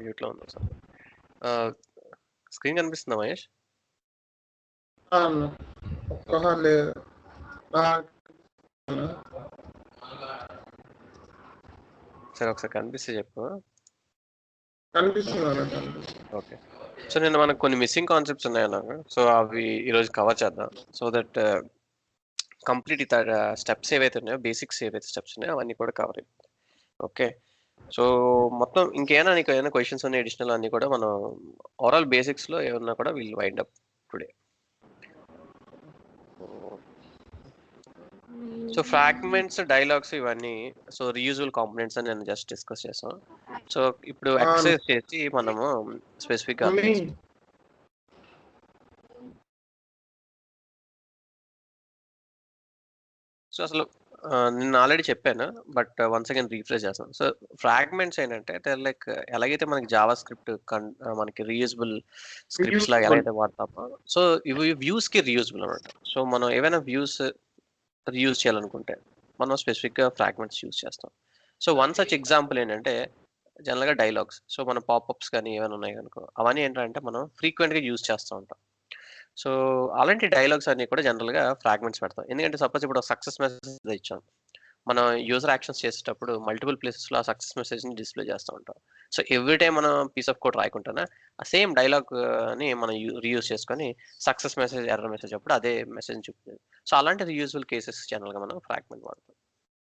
మ్యూట్లో ఉంది sir. Screen కనిపిస్తుందా మహేష్? ఒక్కసారి లేదు. సరే ఒకసారి కనిపిస్తే చెప్పు. కనిపిస్తుంది. ఓకే. సో నేను మనకు కొన్ని మిస్సింగ్ కాన్సెప్ట్స్ ఉన్నాయి నాకు. సో అవి ఈరోజు కవర్ చేద్దాం. సో దట్ కంప్లీట్ స్టెప్స్ ఏవైతే ఉన్నాయో, బేసిక్స్ ఏవైతే స్టెప్స్ ఉన్నాయో అవన్నీ కూడా కవర్ అయిపోతాయి. ఓకే. సో మొత్తం ఇంకేమైనా నీకు ఏమైనా క్వశ్చన్స్ ఉన్నాయి అడిషనల్ అన్ని కూడా మనం ఓవరాల్ బేసిక్స్లో ఏమన్నా కూడా we'll wind up today. So fragments, dialogs ఇవన్నీ సో రీయూజబుల్ కాంపోనెంట్స్ అని నేను జస్ట్ డిస్కస్ చేసాం. సో ఇప్పుడు ఎక్సర్సైజ్ చేసి మనము స్పెసిఫిక్గా సో అసలు నేను ఆల్రెడీ చెప్పాను, బట్ వన్స్ అగైన్ రీఫ్రెష్ చేస్తాను. సో ఫ్రాగ్మెంట్స్ ఏంటంటే లైక్ ఎలాగైతే మనకి జావా స్క్రిప్ట్ మనకి రీయూజబుల్ స్క్రిప్ట్స్ లాగా ఎలా అయితే వాడతామో, సో ఇవి వ్యూస్కి రీయూజబుల్ అనమాట. సో మనం ఏవైనా వ్యూస్ రీయూజ్ చేయాలనుకుంటే మనం స్పెసిఫిక్గా ఫ్రాగ్మెంట్స్ యూజ్ చేస్తాం. సో వన్ సచ్ ఎగ్జాంపుల్ ఏంటంటే జనరల్గా డైలాగ్స్. సో మన పాపప్స్ కానీ ఏమైనా ఉన్నాయి కనుక అవన్నీ ఏంటంటే మనం ఫ్రీక్వెంట్గా యూజ్ చేస్తూ ఉంటాం. సో అలాంటి డైలాగ్స్ అన్ని కూడా జనరల్గా ఫ్రాగ్మెంట్స్ పెడతాం. ఎందుకంటే సపోజ్ ఇప్పుడు సక్సెస్ మెసేజ్ ఇచ్చాం, మనం యూజర్ యాక్షన్స్ చేసేటప్పుడు మల్టిపుల్ ప్లేసెస్లో ఆ సక్సెస్ మెసేజ్ని డిస్ప్లే చేస్తూ ఉంటాం. సో ఎవ్రీ టైం మనం పీస్ ఆఫ్ కోడ్ రాయకుండానే ఆ సేమ్ డైలాగ్ని మనం రీయూజ్ చేసుకొని సక్సెస్ మెసేజ్, ఎర్రర్ మెసేజ్ అప్పుడు అదే మెసేజ్ చూపుతుంది. సో అలాంటి రీయూజబుల్ కేసెస్ జనరల్గా మనం ఫ్రాగ్మెంట్ వాడతాం.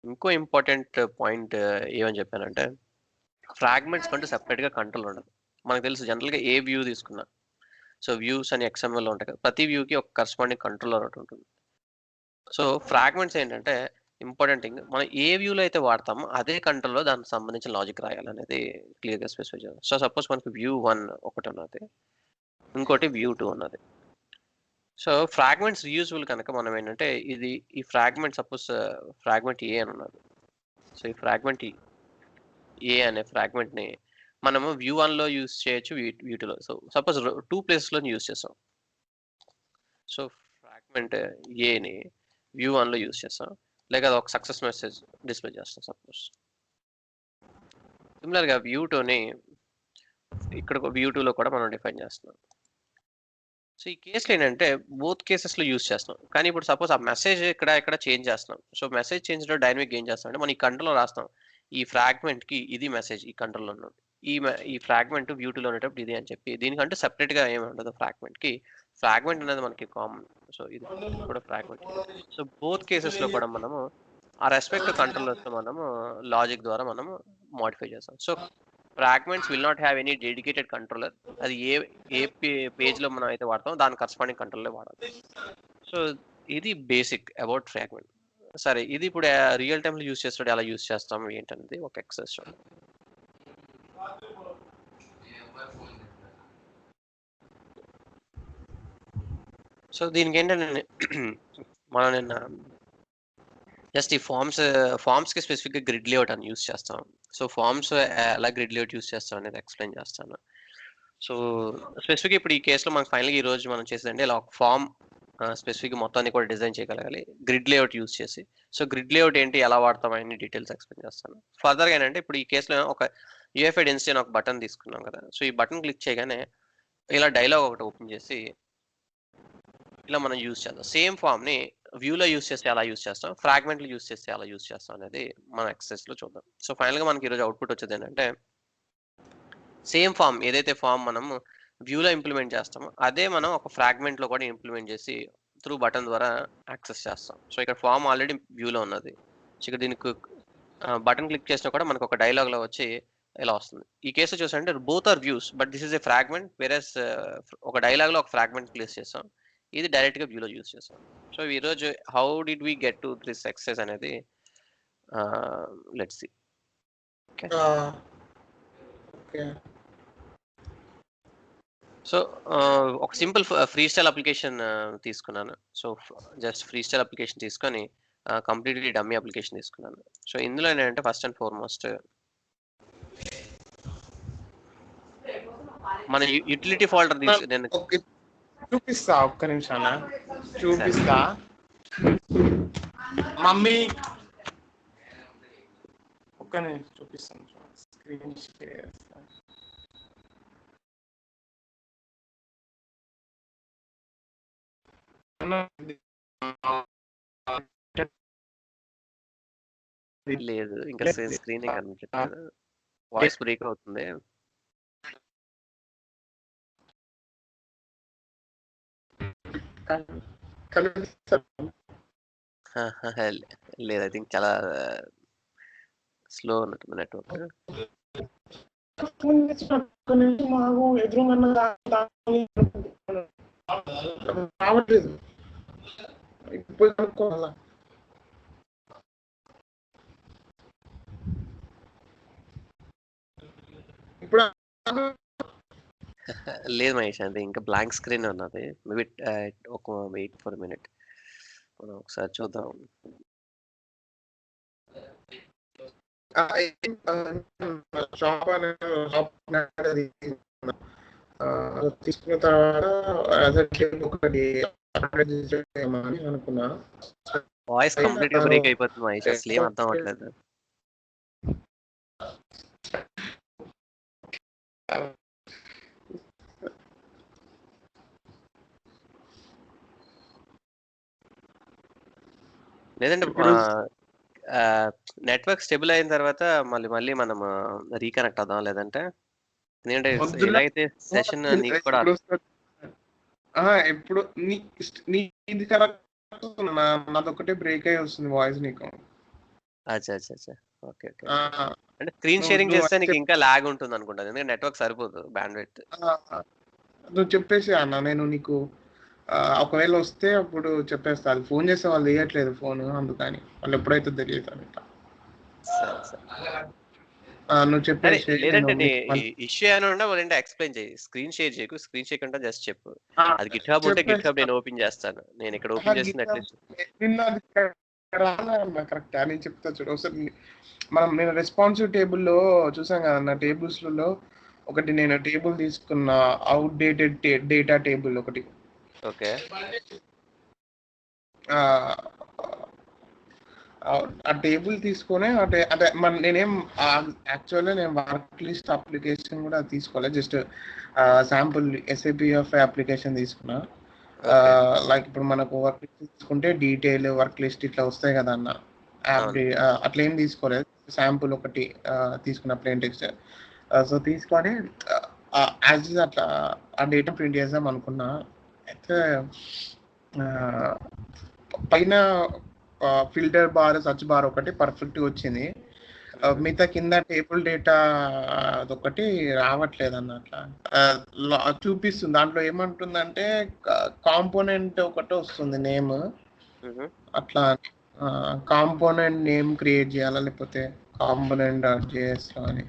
ఇంకో ఇంపార్టెంట్ పాయింట్ ఏమని చెప్పానంటే ఫ్రాగ్మెంట్స్ కంటూ సెపరేట్గా కంట్రోల్ ఉండదు. మనకు తెలుసు జనరల్గా ఏ వ్యూ తీసుకున్నా, సో వ్యూస్ అని XML ఉంటాయి కదా, ప్రతి వ్యూకి ఒక కరస్పాండింగ్ కంట్రోలర్ ఒకటి ఉంటుంది. సో ఫ్రాగ్మెంట్స్ ఏంటంటే ఇంపార్టెంట్ థింగ్, మనం ఏ వ్యూలో అయితే వాడతామో అదే కంట్రోల్లో దానికి సంబంధించిన లాజిక్ రాయాలనేది క్లియర్గా స్పెసిఫై చేయాలి. సో సపోజ్ మనకి వ్యూ 1 ఒకటి ఉన్నది, ఇంకోటి వ్యూ 2 ఉన్నది. సో ఫ్రాగ్మెంట్స్ రీయూజబుల్ కనుక మనం ఏంటంటే ఈ ఫ్రాగ్మెంట్ సపోజ్ ఫ్రాగ్మెంట్ ఏ అని ఉన్నది. సో ఈ ఫ్రాగ్మెంట్ ఏ అనే ఫ్రాగ్మెంట్ని మనము వ్యూ 1లో యూజ్ చేయొచ్చు, వ్యూ 2లో. సో సపోజ్ 2 ప్లేసెస్లో యూజ్ చేస్తాం. సో ఫ్రాగ్మెంట్ ఏని వ్యూ 1లో యూజ్ చేస్తాం, లేక అది ఒక సక్సెస్ మెసేజ్ డిస్ప్లే చేస్తాం సపోజ్. సిమిలర్గా వ్యూ 2ని ఇక్కడ వ్యూ 2లో కూడా మనం డిఫైన్ చేస్తున్నాం. సో ఈ కేసులో ఏంటంటే బోత్ కేసెస్లో యూజ్ చేస్తున్నాం, కానీ ఇప్పుడు సపోజ్ ఆ మెసేజ్ ఇక్కడ చేంజ్ చేస్తున్నాం. సో మెసేజ్ చేంజ్లో డైనమిక్ ఏం చేస్తాం అంటే మనం ఈ కంట్రోల్లో రాస్తాం, ఈ ఫ్రాగ్మెంట్కి ఇది మెసేజ్ ఈ కంట్రోల్లో ఉన్నది, ఈ ఫ్రాగ్మెంట్ వ్యూ 2లో ఉండేటప్పుడు ఇది అని చెప్పి. దీనికంటే సెపరేట్గా ఏమి ఉండదు ఫ్రాగ్మెంట్కి. ఫ్రాగ్మెంట్ అనేది మనకి కామన్. సో ఇది కూడా ఫ్రాగ్మెంట్. సో బోత్ కేసెస్లో కూడా మనము ఆ రెస్పెక్ట్ కంట్రోలర్స్లో మనము లాజిక్ ద్వారా మనము మోడిఫై చేస్తాం. So fragments will not have any dedicated controller. అది ఏ పేజ్లో మనం అయితే వాడతామో దాని కరస్పాండింగ్ కంట్రోలర్ వాడాలి. సో ఇది బేసిక్ అబౌట్ ఫ్రాగ్మెంట్. సరే, ఇది ఇప్పుడు రియల్ టైంలో యూజ్ చేస్తాడు, ఎలా యూజ్ చేస్తాం ఏంటనేది ఒక ఎక్సర్సైజ్ చూడండి. సో దీనికి ఏంటంటే మనం నిన్న జస్ట్ ఈ ఫామ్స్కి స్పెసిఫిక్గా గ్రిడ్ లేఅవుట్ అని యూస్ చేస్తాం. సో ఫామ్స్ ఎలా గ్రిడ్ లేఅవుట్ యూస్ చేస్తాం అనేది ఎక్స్ప్లెయిన్ చేస్తాను. సో స్పెసిఫిక్గా ఇప్పుడు ఈ కేసులో మనకు ఫైనల్గా ఈ రోజు మనం చేసేదంటే ఇలా ఒక ఫామ్ స్పెసిఫిక్గా మొత్తాన్ని కూడా డిజైన్ చేయగలగాలి గ్రిడ్ లేఅవుట్ యూస్ చేసి. సో గ్రిడ్ లేఅవుట్ ఏంటి, ఎలా వాడతాం అన్ని డీటెయిల్స్ ఎక్స్ప్లెయిన్ చేస్తాను. ఫర్దర్గా ఏంటంటే ఇప్పుడు ఈ కేసులో ఒక UEFI డెన్సిటీ అని ఒక బటన్ తీసుకున్నాం కదా. సో ఈ బటన్ క్లిక్ చేయగానే ఇలా డైలాగ్ ఒకటి ఓపెన్ చేసి ఇలా మనం యూజ్ చేద్దాం. సేమ్ ఫామ్ని వ్యూలో యూజ్ చేస్తే ఎలా యూజ్ చేస్తాం, ఫ్రాగ్మెంట్లో యూజ్ చేస్తే ఎలా యూజ్ చేస్తాం అనేది మన ఎక్సర్సైజ్లో చూద్దాం. సో ఫైనల్గా మనకి ఈరోజు అవుట్పుట్ వచ్చేది ఏంటంటే సేమ్ ఫామ్, ఏదైతే ఫామ్ మనం వ్యూలో ఇంప్లిమెంట్ చేస్తామో అదే మనం ఒక ఫ్రాగ్మెంట్లో కూడా ఇంప్లిమెంట్ చేసి త్రూ బటన్ ద్వారా యాక్సెస్ చేస్తాం. సో ఇక్కడ ఫామ్ ఆల్రెడీ వ్యూలో ఉన్నది. సో ఇక్కడ దీనికి బటన్ క్లిక్ చేసినా కూడా మనకు ఒక డైలాగ్లో వచ్చి ఇలా వస్తుంది. ఈ కేసు చూసారంటే both are views, but this is a fragment. Whereas ఒక డైలాగ్లో ఒక ఫ్రాగ్మెంట్ ప్లేస్ చేస్తాం, ఇది డైరెక్ట్గా వ్యూలో యూజ్ చేస్తాం. సో ఈరోజు how did we get to this exercise అనేది లెట్స్ సీ. సో ఒక సింపుల్ ఫ్రీ స్టైల్ అప్లికేషన్ తీసుకున్నాను. So just free style application తీసుకొని కంప్లీట్లీ డమ్మీ అప్లికేషన్ తీసుకున్నాను. సో ఇందులో ఏంటంటే ఫస్ట్ అండ్ ఫార్మోస్ట్ మన యూటిలిటీ ఫోల్డర్ నేను చూపిస్తా, ఒక్క నిమిషం చూపిస్తా. మమ్మీ ఒక్క నిమిషం చూపిస్తాను, స్క్రీన్ షేర్. లేదు ఇంకా స్క్రీనింగ్ కనిపించట్లేదు, వాయిస్ బ్రేక్ అవుతుంది. లేదు, ఐ థింక్ చాలా స్లో ఉన్నట్టు నెట్వర్క్. రావట్లేదు ఇప్పుడు కనుక్కోవాలా. ఇప్పుడు లేదు మహేష్, అది ఇంకా బ్లాంక్ స్క్రీన్ ఉన్నది. మేబీ ఒక వెయిట్ ఫర్ మినిట్, మనం ఒకసారి చూద్దాం. తీసుకున్న తర్వాత ఒకటి అని అనుకున్నా. వాయిస్ కంప్లీట్ గా బ్రేక్ అయిపోతుంది మహేష్, అసలు ఏం అర్థం అవ్వట్లేదు. లేదంటే నెట్వర్క్ స్టేబుల్ అయిన తర్వాత మళ్ళీ మనం రీకనెక్ట్ అవుదాం, లేదంటే ఎందుకంటే ఇలా అయితే సెషన్ నీకు కూడా ఇప్పుడు నీది కరెక్ట్, నాదొకటే బ్రేక్ అయ్యి వస్తుంది వాయిస్ నీకు. అచ్చా ఓకే ఓకే. అంటే స్క్రీన్ షేరింగ్ చేస్తే నీకు ఇంకా లాగ్ ఉంటుంది అనుకుంటాను, ఎందుకంటే నెట్వర్క్ సరిపోదు బ్యాండ్విడ్త్. నువ్వు చెప్పేసి అన్న, నేను నీకు ఒకవేళ వస్తే అప్పుడు చెప్పేస్తా. అది ఫోన్ చేస్తే వాళ్ళు వేయట్లేదు ఫోన్, అందుకని వాళ్ళు ఎప్పుడైతే తెలియదు అని. నువ్వు చెప్పేసి లేదంటే ఇష్యూ ఏమైనా ఉన్నా వాళ్ళంటే ఎక్స్ప్లెయిన్ చేయి, స్క్రీన్ షేర్ చేయకు, స్క్రీన్ షేర్ కంటే జస్ట్ చెప్పు. అది గిట్హబ్ ఉంటే గిట్హబ్ నేను ఓపెన్ చేస్తాను, నేను ఇక్కడ ఓపెన్ చేస్తున్నట్టు. కరెక్ట్ నేను చెప్తా చూడు ఒకసారి. నేను రెస్పాన్సివ్ టేబుల్లో చూసాం కదన్న, టేబుల్స్లలో ఒకటి నేను టేబుల్ తీసుకున్న, అవుట్ డేటెడ్ డేటా టేబుల్ ఒకటి. ఓకే, ఆ టేబుల్ తీసుకొని అంటే నేనేం యాక్చువల్గా నేను వర్క్ లిస్ట్ అప్లికేషన్ కూడా తీసుకోలేదు, జస్ట్ శాంపుల్ SAPF అప్లికేషన్ తీసుకున్నా. లైక్ ఇప్పుడు మనకు వర్క్ లిస్ట్ తీసుకుంటే డీటెయిల్ వర్క్ లిస్ట్ ఇట్లా వస్తాయి కదా అన్న, యాప్ అట్లా ఏం తీసుకోలేదు, శాంపుల్ ఒకటి తీసుకున్న ప్లేన్ టెక్స్ట్. సో తీసుకొని యాజ్ అట్లా ఆ డేటా ప్రింట్ చేద్దాం అనుకున్నా. అయితే పైన ఫిల్టర్ బార్, సర్చ్ బార్ ఒకటి పర్ఫెక్ట్గా వచ్చింది, మిగతా కింద టేబుల్ డేటా అదొకటి రావట్లేదు అన్నట్లా చూపిస్తుంది. దాంట్లో ఏమంటుందంటే కాంపోనెంట్ ఒకటి వస్తుంది నేమ్, అట్లా కాంపోనెంట్ నేమ్ క్రియేట్ చేయాలా లేకపోతే component.js అని.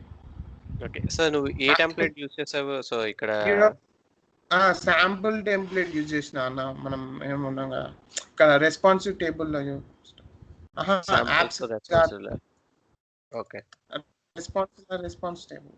ఓకే, సో నువ్వు ఏ టెంప్లెట్ యూస్ చేసావు? సో ఇక్కడ శాంపుల్ టెంప్లెట్ యూజ్ చేసిన అన్న, మనం ఏమున్నాం కదా ఇక్కడ రెస్పాన్సివ్ టేబుల్లో ఓకే, రెస్పాన్స్ టేబుల్.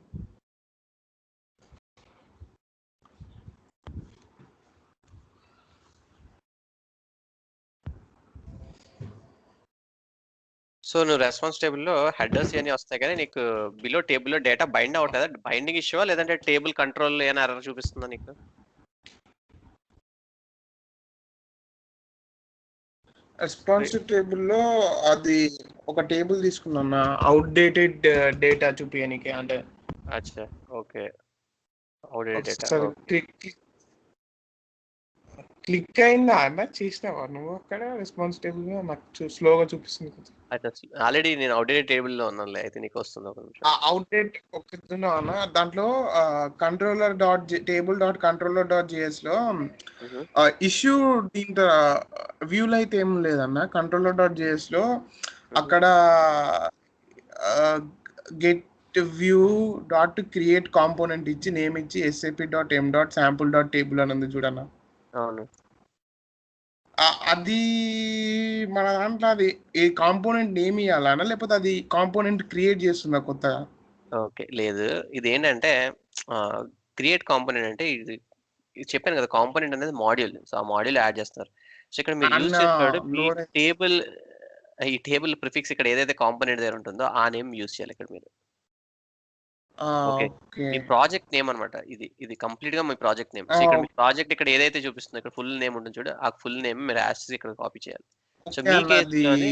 సో నువ్వు రెస్పాన్స్ టేబుల్లో హెడర్స్ అని వస్తాయి కానీ నీకు బిలో టేబుల్లో డేటా బైండ్ అవ్వట్లేదా? బైండింగ్ ఇష్యూ లేదంటే టేబుల్ కంట్రోల్ ఏమైనా ఎర్రర్ చూపిస్తుందా నీకు? రెస్పాన్సివ్ టేబుల్లో అది ఒక టేబుల్ తీసుకున్నా, అవుట్ డేటెడ్ డేటా చూపించడానికి. అంటే అచ్చా okay, out dated data. Click అయిందా అన్న? చేసినావా నువ్వు అక్కడ రెస్పాన్స్ టేబుల్? నాకు స్లోగా చూపిస్తుంది కదా. ఆల్రెడీ నేను అవుట్డేటెడ్ టేబుల్లో ఉన్నాను, అయితే నీకు వస్తుంది. అవుట్డేట్ అన్న, దాంట్లో controller.js లో ఇష్యూ దీంట్లో వ్యూలో అయితే ఏం లేదన్న. controller.js లో అక్కడ get view dot create component ఇచ్చి నేమ్ ఇచ్చి sap.m.sample.table అని ఉంది చూడన్న. అవును, అది మన దాంట్లో అది ఏ కాంపోనెంట్ నేమ్ ఇవ్వాలన్నా లేకపోతే అది కాంపోనెంట్ క్రియేట్ చేస్తుందా కొత్తగా? ఓకే, లేదు, ఇది ఏంటంటే క్రియేట్ కాంపోనెంట్ అంటే ఇది చెప్పాను కదా, కాంపోనెంట్ అనేది మాడ్యూల్. సో ఆ మాడ్యూల్ యాడ్ చేస్తారు. సో ఇక్కడ మీరు యూజ్ చేస్తాడు ఈ టేబుల్ ప్రిఫిక్స్ ఇక్కడ ఏదైతే కాంపోనెంట్ దగ్గర ఉంటుందో ఆ నేమ్ యూజ్ చేయాలి ఇక్కడ మీరు. ఓకే. ఓకే. మీ ప్రాజెక్ట్ నేమ్ అన్నమాట. ఇది కంప్లీట్‌గా మీ ప్రాజెక్ట్ నేమ్. సో, ఇక్కడ మీ ప్రాజెక్ట్ ఇక్కడ ఏదైతే చూపిస్తుందో ఇక్కడ ఫుల్ నేమ్ ఉంటుంది చూడు. ఆ ఫుల్ నేమ్ మీరు యాస్ టీజ్ ఇక్కడ కాపీ చేయాలి. సో, ఓకే మీ అన్న. అది కేస్‌లోని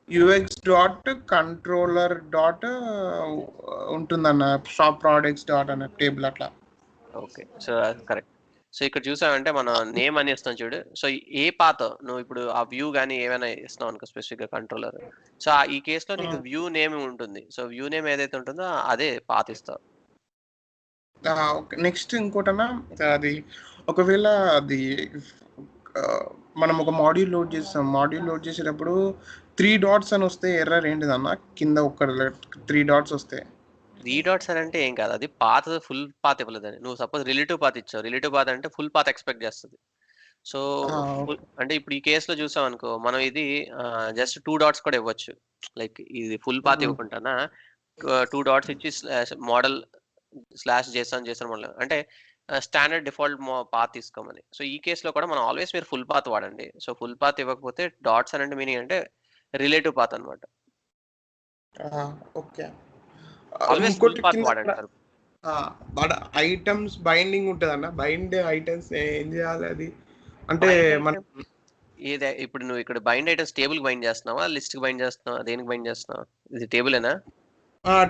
యూఎక్స్ డాట్ కంట్రోలర్ డాట్ ఉంటుందన్న. షాప్ ప్రోడక్ట్స్ డాట్ అన్న టేబుల్ అట్లా. ఓకే. So, correct. సో, ఇక్కడ చూసావంటే మనం నేమ్ అని ఇస్తాం చూడు. సో, ఏ పాత్ నువ్వు ఇప్పుడు ఆ వ్యూ గాని ఏమైనా ఇస్తున్నావు అనుకో స్పెసిఫిక్‌గా కంట్రోలర్. సో, ఈ కేస్‌లో నీకు వ్యూ నేమ్ ఉంటుంది. సో, వ్యూ నేమ్ ఏదైతే ఉంటుందో అదే పాత్ ఇస్తావు. ఓకే. నెక్స్ట్ ఇంకోటన్నా అది ఒకవేళ అది మనం ఒక మాడ్యూల్ లోడ్ చేస్తాం. మాడ్యూల్ లోడ్ చేసేటప్పుడు 3 డాట్స్ అని వస్తే ఎర్రర్ ఏంటిదన్న? కింద ఒక 3 డాట్స్ వస్తాయి. 3 డాట్స్ అని అంటే ఏం కాదు. అది పాత్ ఫుల్ పాత్ ఇవ్వలేదని. నువ్వు సపోజ్ రిలేటివ్ పాత్ ఇచ్చావు. రిలేటివ్ పాత్ అంటే ఫుల్ పాత్ ఎక్స్‌పెక్ట్ చేస్తది. సో, అంటే ఇప్పుడు ఈ కేస్‌లో చూసామనుకో మనం ఇది జస్ట్ 2 డాట్స్ కూడా ఇవ్వచ్చు. లైక్ ఇది ఫుల్ పాత్ ఇవ్వకుండానా 2 డాట్స్ ఇచ్చి మోడల్ /json మోడల్ అంటే స్టాండర్డ్ డిఫాల్ట్ పాత్ తీసుకోమని. సో, ఈ కేస్‌లో కూడా మనం ఆల్వేస్ మీరు ఫుల్ పాత్ వాడండి. సో, ఫుల్ పాత్ ఇవ్వకపోతే డాట్స్ అని అంటే మీనింగ్ అంటే రిలేటివ్ పాత్ అన్నమాట. ఓకే. ఆల్వేస్ ఫుల్ ఇంకోటి పాత్ కింద వాడండి సార్. ఐటమ్స్ బైండింగ్ ఉంటదన్న. బైండ్ ఐటమ్స్ ఏం చేయాలి అది? అంటే మన ఇప్పుడు నువ్వు ఇక్కడ బైండ్ ఐటమ్స్ టేబుల్ బైండ్ చేస్తున్నావా? లిస్ట్‌కి బైండ్ చేస్తున్నావా? దేనికి బైండ్ చేస్తున్నావు? ఇది టేబులేనా?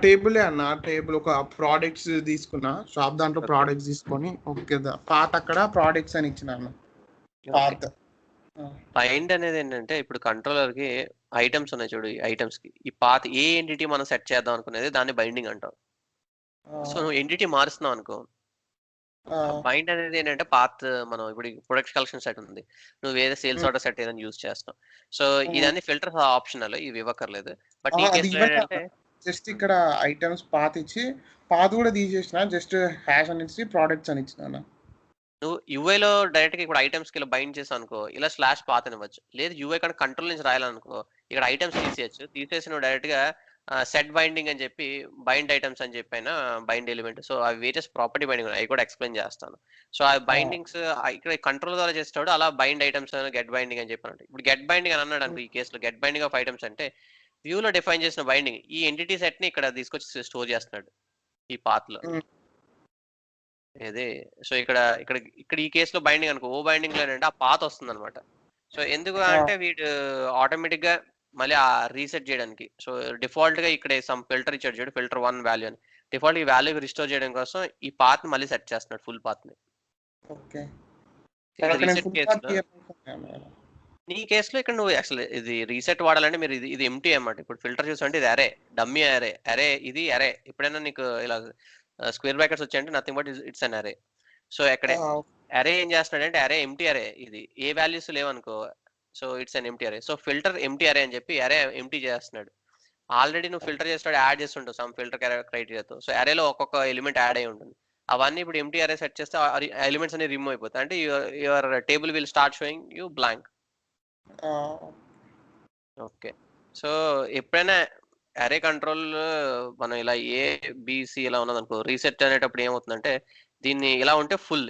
టేబులే అన్న. టేబుల్ ఒక ప్రోడక్ట్స్ తీసుకున్నా. షాప్ దాంట్లో ఓకే. ప్రోడక్ట్స్ తీసుకొని ఓకే. పాత్ అక్కడ ప్రోడక్ట్స్ అని ఇచ్చినాను. ఓకే. పాత్. బైండ్ అనేది ఏంటంటే ఇప్పుడు కంట్రోలర్‌కి ఐటమ్స్ ఉన్నాయి చూడు. ఈ ఐటమ్స్‌కి ఈ పాత్ ఏ ఎంటిటీ మనం సెట్ చేద్దాం అనుకునేది దాన్ని బైండింగ్ అంటాం. సో, నువ్వు ఎంటిటీ మారుస్తున్నావు అనుకో. బైండ్ అనేది ఏంటంటే పాత్ మనం ఇప్పుడు ప్రొడక్ట్ కలెక్షన్ సెట్ ఉంది. నువ్వు వేరే సేల్స్ ఆర్డర్ సెట్ ఏదైనా యూజ్ చేస్తావు. సో, ఇదన్నీ ఫిల్టర్స్ ఆప్షనల్. ఇవి ఇవ్వక్కర్లేదు. బట్ ఈ అది కేస్‌లో ఇవ్వలే ఏంటంటే అన్న. జస్ట్ ఇక్కడ ఐటమ్స్ పాత్ ఇచ్చి పాత్ కూడా తీసేసిన. జస్ట్ హ్యాష్ అని ఇచ్చి ప్రోడక్ట్స్ అని ఇచ్చినాను. నువ్వు యూఐలో డైరెక్ట్‌గా ఇప్పుడు ఐటెమ్స్‌కి ఇలా బైండ్ చేసావనుకో, ఇలా స్లాష్ పాత్ అనివ్వచ్చు. లేదు యూఐ కనుక కంట్రోల్ నుంచి రాయాలనుకో, ఇక్కడ ఐటెమ్స్ తీసేయొచ్చు. తీసేసి నువ్వు డైరెక్ట్‌గా సెట్ బైండింగ్ అని చెప్పి బైండ్ ఐటెమ్స్ అని చెప్పైనా బైండ్ ఎలిమెంట్. సో, అవి వేరియస్ ప్రాపర్టీ బైండింగ్ ఉన్నాయి. అవి కూడా ఎక్స్‌ప్లెయిన్ చేస్తాను. సో, ఆ బైండింగ్స్ ఇక్కడ కంట్రోల్ ద్వారా చేసేటప్పుడు అలా బైండ్ ఐటెమ్స్ గెట్ బైండింగ్ అని చెప్పానంటే. ఇప్పుడు గెట్ బైండింగ్ అని అన్నాడు అనుకో ఈ కేస్‌లో గెట్ బైండింగ్ ఆఫ్ ఐటెమ్స్ అంటే వ్యూలో డిఫైన్ చేసిన బైండింగ్. ఈ ఎంటిటీ సెట్‌ని ఇక్కడ తీసుకొచ్చి స్టోర్ చేస్తున్నాడు. ఈ పాత్‌లో. అదే. సో, ఇక్కడ ఈ కేస్‌లో బైండింగ్ అనుకో. ఓ బైండింగ్‌లో ఏంటంటే ఆ పాత్ వస్తుందన్నమాట. సో, ఎందుకు అంటే వీడు ఆటోమేటిక్‌గా మళ్ళీ రీసెట్ చేయడానికి. సో, డిఫాల్ట్‌గా ఇక్కడ సమ్ ఫిల్టర్ ఇచ్చాడు చూడు. ఫిల్టర్ 1 వాల్యూ అని. డిఫాల్ట్ ఈ వాల్యూకి రిస్టోర్ చేయడం కోసం ఈ పాత్‌ని మళ్ళీ సెట్ చేస్తున్నాడు ఫుల్ పాత్‌ని. ఓకే. ఇది అక్కడ నేను రీసెట్ ఫుల్ పాత్ కేస్‌లో తీయాలనుకుంటున్నాను. నీ కేస్‌లో ఇక్కడ నువ్వు అసలు ఇది రీసెట్ వాడాలంటే మీరు ఇది ఎంప్టీ అన్నమాట. ఇప్పుడు ఫిల్టర్ చూసావంటే ఇది అరే. డమ్మీ అరే. ఇది అరే. ఎప్పుడైనా నీకు ఇలా స్క్వేర్ బ్రాకెట్స్ వచ్చాయంటే నథింగ్ బట్ ఇట్స్ అన్ అరే. సో, ఎక్కడే అరే ఏం చేస్తున్నాడంటే అరే ఎంప్టీ అరే ఇది. ఏ వాల్యూస్ లేవనుకో. So, it's an empty array. So, filter empty array అని చెప్పి అరే ఎంప్టీ చేస్తున్నాడు. ఆల్రెడీ నువ్వు ఫిల్టర్ చేస్తాడు యాడ్ చేస్తుంటావు సమ్ ఫిల్టర్ క్రైటీరియాతో. సో, అరేలో ఒక్కొక్క ఎలిమెంట్ యాడ్ అయ్యి ఉంటుంది. అవన్నీ ఇప్పుడు ఎంప్టీ అరే సెట్ చేస్తే ఎలిమెంట్స్ అన్ని రిమూవ్ అయిపోతాయి. అంటే your table will start showing you blank. Okay. So, ఎప్పుడైనా అరే కంట్రోల్ మనం ఇలా ఏ, బి, సి ఇలా ఉన్నదనుకో రీసెట్ అనేటప్పుడు ఏమవుతుందంటే దీన్ని ఇలా ఉంటే ఫుల్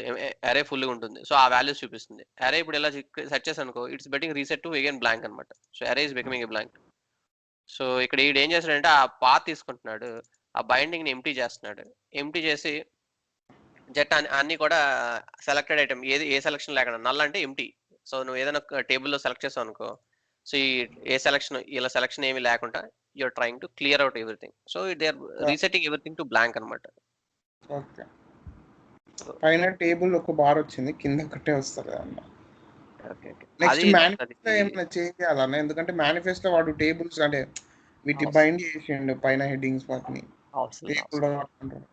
అరే ఫుల్‌గా ఉంటుంది. సో, ఆ వాల్యూస్ చూపిస్తుంది. అరే ఇప్పుడు ఇలా సెట్ చేశాననుకో it's getting reset to again blank అన్నమాట. So, array is becoming a blank. So, ఇక్కడ ఈడేం చేస్తాడంటే ఆ పాత్ తీసుకుంటున్నాడు. ఆ బైండింగ్‌ని ఎంప్టీ చేస్తున్నాడు. ఎంప్టీ చేసి అన్నీ కూడా సెలెక్టెడ్ ఐటెమ్ ఏ సెలక్షన్ లేకుండా నల్ అంటే ఎంప్టీ. సో, నువ్వు ఏదైనా టేబుల్‌లో సెలెక్ట్ చేసావనుకో సో, ఈ ఏ సెలక్షన్ ఇలా సెలక్షన్ ఏమి లేకుండా you are trying to clear out everything. So, they are resetting everything to blank అన్నమాట. ఓకే. పైన టేబుల్ ఒక బార్ వచ్చింది. కింద ఒకటే వస్తది అన్న. ఓకే. నెక్స్ట్ మేనిఫెస్టో ఏమైనా చేంజ్ చేయాలన్న? ఎందుకంటే మేనిఫెస్టో వాడు టేబుల్స్ అంటే వీటి బైండ్ చేసిండు పైన హెడ్డింగ్స్ వాటిని. టేబుల్ అంటారు.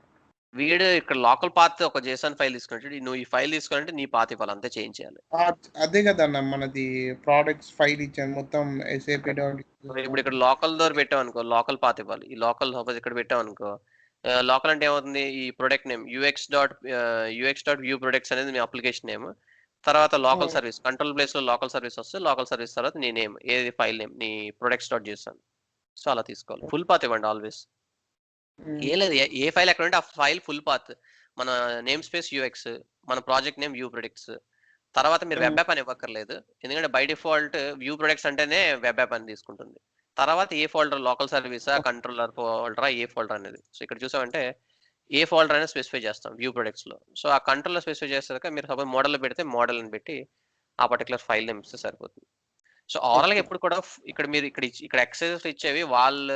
వీడు ఇక్కడ లోకల్ పాత్ ఒక జేసన్ ఫైల్ తీసుకున్నట్టు నువ్వు ఈ ఫైల్ తీసుకోవాలంటే నీ పాత్ ఇవ్వాలి అంతే చేంజ్ చేయాలి. అదే కదన్న మనది ప్రోడక్ట్స్ ఫైల్ ఇచ్చాను మొత్తం ఎస్ఏపి డాట్. ఇప్పుడు ఇక్కడ లోకల్ డోర్ పెట్టామనుకో లోకల్ పాత్ ఇవ్వాలి. ఈ లోకల్ సపోజ్ ఇక్కడ పెట్టామనుకో లోకల్ అంటే ఏమవుతుంది ఈ ప్రొడక్ట్ నేమ్ ux.view ప్రొడక్ట్స్ అనేది మీ అప్లికేషన్ నేమ్. తర్వాత లోకల్ సర్వీస్ కంట్రోల్ ప్లేస్ లో లోకల్ సర్వీస్ వస్తే లోకల్ సర్వీస్ తర్వాత నీ నేమ్ ఏది ఫైల్ నేమ్ నీ ప్రొడక్ట్స్ డాట్ చేస్తాను. సో, అలా తీసుకోవాలి. ఫుల్ పాత్ ఇవ్వండి ఆల్వేస్. ఏ లేదు ఏ ఫైల్ ఎక్కడ ఉంటే ఆ ఫైల్ ఫుల్ పాత్. మన నేమ్ స్పేస్ యూఎక్స్ మన ప్రాజెక్ట్ నేమ్ వ్యూ ప్రొడక్ట్స్. తర్వాత మీరు వెబ్ యాప్ అని ఇవ్వక్కర్లేదు. ఎందుకంటే బై డిఫాల్ట్ వ్యూ ప్రొడక్ట్స్ అంటేనే వెబ్ యాప్ అని తీసుకుంటుంది. తర్వాత ఏ ఫోల్డర్, లోకల్ సర్వీసా, కంట్రోలర్ ఫోల్డరా, ఏ ఫోల్డర్ అనేది. సో ఇక్కడ చూసామంటే ఏ ఫోల్డర్ అనేది స్పెసిఫై చేస్తాం వ్యూ ప్రొడక్ట్స్లో. సో ఆ కంట్రోల్లో స్పెసిఫై చేసాక మీరు సపోజ్ మోడల్లో పెడితే మోడల్ అని పెట్టి ఆ పర్టికులర్ ఫైల్ నేమ్ ఇస్తే సరిపోతుంది. సో ఓవరాల్గా ఎప్పుడు కూడా ఇక్కడ మీరు ఇక్కడ ఎక్సైజెస్ ఇచ్చేవి వాళ్ళ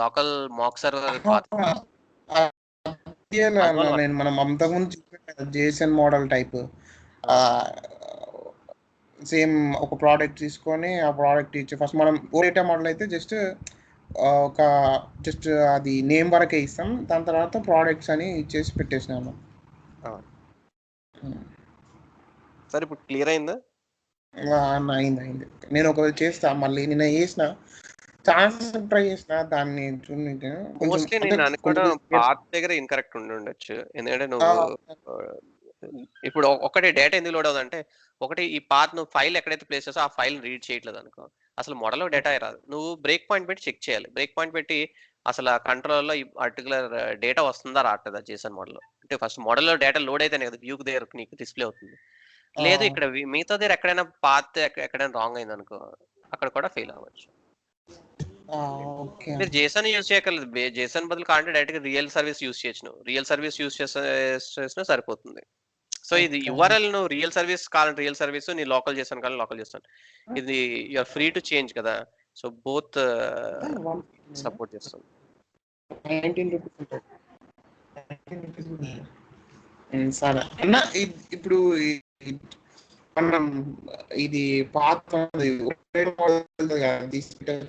లోకల్ మాక్ సర్వర్ పాత్. నేను మనం అంతకుముందు జేసన్ మోడల్ టైప్ సేమ్ ఒక ప్రోడక్ట్ తీసుకొని ఆ ప్రోడక్ట్ ఇచ్చి ఫస్ట్ మనం ఓరేటా మోడల్ అయితే జస్ట్ అది నేమ్ వరకే ఇస్తాం, దాని తర్వాత ప్రోడక్ట్స్ అని ఇచ్చేసి పెట్టేసినాను. సరే ఇప్పుడు క్లియర్ అయిందా? అయింది. నేను ఒకవేళ చేస్తా, మళ్ళీ నిన్న చేసిన ఛాన్సెస్ ట్రై చేసిన దాన్ని మోస్ట్లీ నేను అనుకోవడం పాత్ దగ్గర ఇన్కరెక్ట్ ఉండొచ్చు. ఎందుకంటే నువ్వు ఇప్పుడు ఒకటి డేటా ఎందుకు లోడ్ అవుతుందంటే, ఒకటి ఈ పాత్ నువ్వు ఫైల్ ఎక్కడైతే ప్లేస్ చేసో ఆ ఫైల్ రీడ్ చేయట్లేదు అనుకో, అసలు మోడల్లో డేటా రాదు. నువ్వు బ్రేక్ పాయింట్ పెట్టి చెక్ చేయాలి. బ్రేక్ పాయింట్ పెట్టి అసలు ఆ కంట్రోల్లో ఈ పర్టికులర్ డేటా వస్తుందా రావట్లేదా జేసన్ మోడల్లో. అంటే ఫస్ట్ మోడల్లో డేటా లోడ్ అయితేనే కదా వ్యూకి దగ్గర నీకు డిస్ప్లే అవుతుంది. లేదు ఇక్కడ మిగతా దగ్గర ఎక్కడైనా పాత్ ఎక్కడైనా రాంగ్ అయింది అనుకో, అక్కడ కూడా ఫెయిల్ అవ్వచ్చు. మీరు జేసన్ యూజ్ చేయగలదు. జేసన్ బదులు కావాలంటే డైరెక్ట్ గా రియల్ సర్వీస్ యూజ్ చేయొచ్చు. రియల్ సర్వీస్ యూజ్ చేసినా సరిపోతుంది. సో ఇది యూఆర్ఎల్ నువ్వు రియల్ సర్వీస్ కావాలంటే రియల్ సర్వీస్, నీ లోకల్ చేస్తాను కానీ లోకల్ చేస్తాను. ఇది యూఆర్ ఫ్రీ టు చేంజ్ కదా. సో బోత్ సపోర్ట్ చేస్తుంది. సరే అన్న, ఇప్పుడు మనం ఇది పాత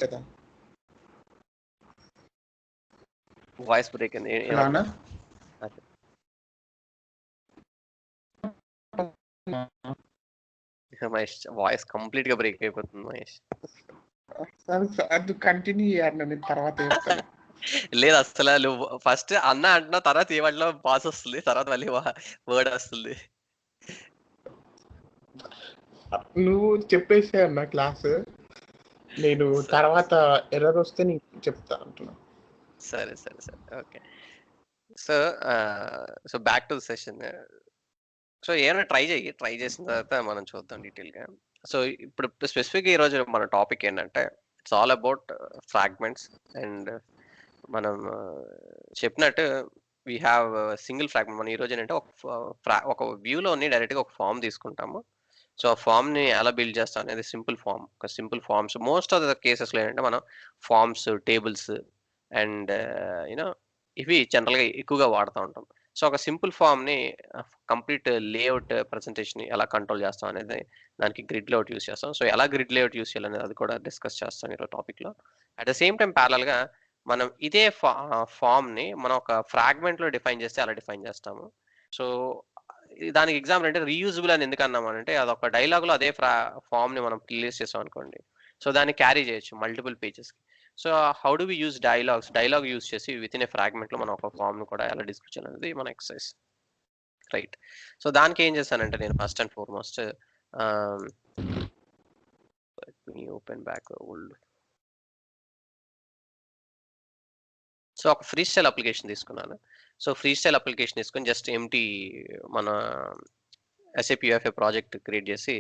కదా, వాయిస్ బ్రేక్ అయింది. మహేష్ వాయిస్ కంప్లీట్ గా బ్రేక్ అయిపోతుంది మహేష్. కంటిన్యూ చేయాలి తర్వాత. లేదు అసలు నువ్వు ఫస్ట్ అన్న అంటున్నా, తర్వాత ఏ వాటిలో పాస్ వస్తుంది, తర్వాత మళ్ళీ వర్డ్ వస్తుంది. నువ్వు చెప్పేసే అన్న క్లాస్, నేను తర్వాత ఎర్రర్ వస్తే నీకు చెప్తా అంటున్నా. సరే okay. So back to the session. So ఏమైనా ట్రై చేసిన తర్వాత మనం చూద్దాం డీటెయిల్గా. సో ఇప్పుడు స్పెసిఫిక్గా ఈరోజు మన టాపిక్ ఏంటంటే it's all about fragments. And మనం చెప్పినట్టు వీ హ్యావ్ సింగిల్ ఫ్రాగ్మెంట్. మనం ఈరోజు ఏంటంటే ఒక వ్యూలోని డైరెక్ట్గా ఒక ఫామ్ తీసుకుంటాము. సో ఆ ఫామ్ని ఎలా బిల్డ్ చేస్తాం అనేది simple forms. Most of the కేసెస్లో ఏంటంటే మనం ఫామ్స్, టేబుల్స్ అండ్ యూనో ఇవి జనరల్గా ఎక్కువగా వాడుతూ ఉంటాం. సో ఒక సింపుల్ ఫామ్ని కంప్లీట్ లేఅవుట్ ప్రజెంటేషన్ ఎలా కంట్రోల్ చేస్తాం అనేది దానికి గ్రిడ్ లేఅవుట్ యూస్ చేస్తాం. సో ఎలా గ్రిడ్ లేఅవుట్ యూస్ చేయాలనేది అది కూడా డిస్కస్ చేస్తాం ఈరోజు టాపిక్లో. అట్ ద సేమ్ టైం ప్యారల్గా మనం ఇదే ఫామ్ని మనం ఒక ఫ్రాగ్మెంట్లో డిఫైన్ చేస్తే అలా డిఫైన్ చేస్తాము. సో దానికి ఎగ్జాంపుల్ అంటే రీయూజబుల్ అని ఎందుకు అన్నామనంటే, అదొక డైలాగ్లో అదే ఫామ్ని మనం ప్లేస్ చేసాం అనుకోండి, సో దాన్ని క్యారీ చేయొచ్చు మల్టిపుల్ పేజెస్కి. So how do we use dialog use చేసి విత్ ఇన్ ఏ ఫ్రాగ్మెంట్లో మనం ఒక ఫామ్ను కూడా ఎలా డిస్కస్ చేయాలనేది మన ఎక్సర్సైజ్, రైట్. సో దానికి ఏం చేశానంటే నేను first and foremost open back old. So ఒక ఫ్రీ స్టైల్ అప్లికేషన్ తీసుకున్నాను. సో ఫ్రీ స్టైల్ అప్లికేషన్ తీసుకొని జస్ట్ ఎంటీ మన SAP UFA ప్రాజెక్ట్ క్రియేట్ చేసి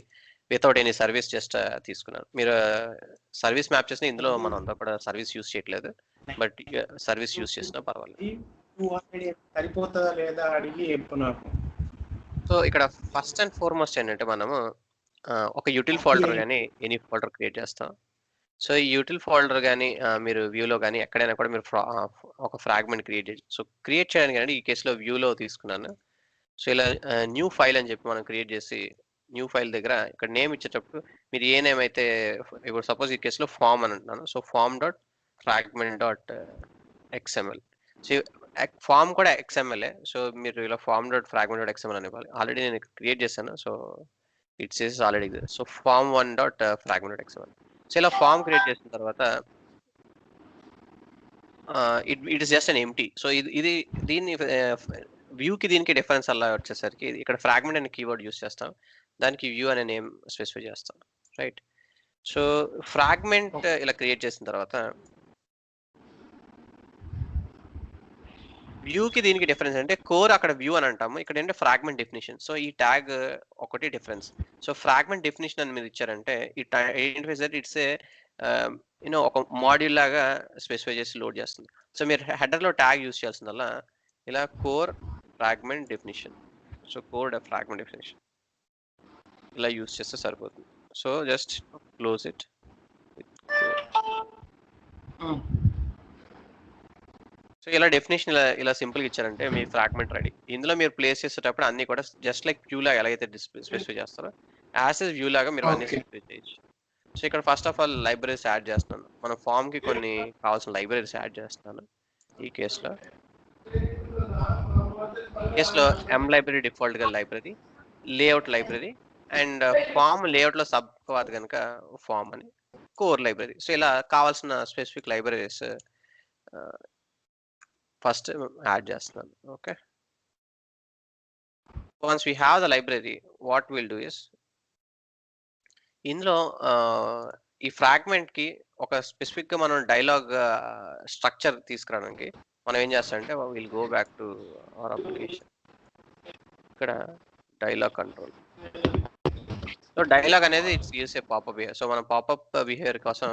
వితౌట్ ఎనీ సర్వీస్ జస్ట్ తీసుకున్నాను. మీరు సర్వీస్ మ్యాప్ చేసిన ఇందులో మనం అంతా కూడా సర్వీస్ యూజ్ చేయట్లేదు, బట్ సర్వీస్ యూజ్ చేసినా పర్వాలేదు. సరిపోతుందా లేదా అడిగి చెప్తున్నాను. సో ఇక్కడ ఫస్ట్ అండ్ ఫార్మోస్ట్ ఏంటంటే మనము ఒక యూటిల్ ఫోల్డర్ కానీ ఎనీ ఫోల్డర్ క్రియేట్ చేస్తాం. సో ఈ యూటిల్ ఫోల్డర్ కానీ మీరు వ్యూలో కానీ ఎక్కడైనా కూడా మీరు ఒక ఫ్రాగ్మెంట్ క్రియేట్ చేయొచ్చు. సో క్రియేట్ చేయడానికి అంటే ఈ కేసులో వ్యూలో తీసుకున్నాను. సో ఇలా న్యూ ఫైల్ అని చెప్పి మనం క్రియేట్ చేసి న్యూ ఫైల్ దగ్గర ఇక్కడ నేమ్ ఇచ్చేటప్పుడు మీరు ఏ నేమ్ అయితే, ఇప్పుడు సపోజ్ ఈ కేసులో ఫామ్ అని అంటున్నాను. So form.fragment.xml. సో ఫామ్ కూడా XML. సో మీరు ఇలా form.fragment.xml అని ఇవ్వాలి. ఆల్రెడీ నేను క్రియేట్ చేశాను. So it's is already. So form1.fragment.xml. So ఇలా ఫామ్ క్రియేట్ చేసిన తర్వాత it is just an empty. So ఇది దీన్ని వ్యూకి దీనికి డిఫరెన్స్ అలా వచ్చేసరికి ఇక్కడ ఫ్రాగ్మెంట్ అనే కీవర్డ్ యూస్ చేస్తాం, దానికి వ్యూ అనే నేమ్ స్పెసిఫై చేస్తాం, రైట్. సో ఫ్రాగ్మెంట్ ఇలా క్రియేట్ చేసిన తర్వాత వ్యూకి దీనికి డిఫరెన్స్ అంటే కోర్ అక్కడ వ్యూ అని అంటాము, ఇక్కడ ఏంటంటే ఫ్రాగ్మెంట్ డెఫినేషన్. సో ఈ ట్యాగ్ ఒకటి డిఫరెన్స్. సో ఫ్రాగ్మెంట్ డెఫినేషన్ అని మీరు ఇచ్చారంటే ఈ ఇంటర్ఫేస్ ఇట్స్ ఏ యూనో ఒక మాడ్యూల్ లాగా స్పెసిఫై చేసి లోడ్ చేస్తుంది. సో మీరు హెడర్లో ట్యాగ్ యూస్ చేయాల్సిందల్లా ఇలా core fragment definition. So core fragment definition ఇలా యూస్ చేస్తే సరిపోతుంది. So just close it. So ఇలా డెఫినేషన్ ఇలా సింపుల్గా ఇచ్చారంటే మీ ఫ్రాగ్మెంట్ రెడీ. ఇందులో మీరు ప్లేస్ చేసేటప్పుడు అన్ని కూడా జస్ట్ లైక్ వ్యూ లాగా ఎలాగైతే స్పెసిఫై చేస్తారో యాజ్ ఇస్ వ్యూ లాగా మీరు అన్ని స్పెసిఫై చేయొచ్చు. సో ఇక్కడ first of all libraries add చేస్తున్నాను. మన ఫామ్ కి కొన్ని కావాల్సిన లైబ్రరీస్ యాడ్ చేస్తున్నాను. ఈ కేసులో ఎం లైబ్రరీ డిఫాల్ట్ గా library, layout library and form layout లో సబ్ కాదు కనుక ఫామ్ అని కోర్ లైబ్రరీ. సో ఇలా కావాల్సిన స్పెసిఫిక్ లైబ్రరీస్ ఫస్ట్ యాడ్ చేస్తున్నాను. Okay, once we have the library what will do is ఇందులో ఈ ఫ్రాగ్మెంట్ కి ఒక స్పెసిఫిక్ గా మనం డైలాగ్ స్ట్రక్చర్ తీసుకురావడానికి మనం ఏం చేస్తామంటే will go back to our application. ఇక్కడ డైలాగ్ కంట్రోల్. సో డైలాగ్ అనేది it's use A popup behaviour. So మనం పాపప్ బిహేవియర్ కోసం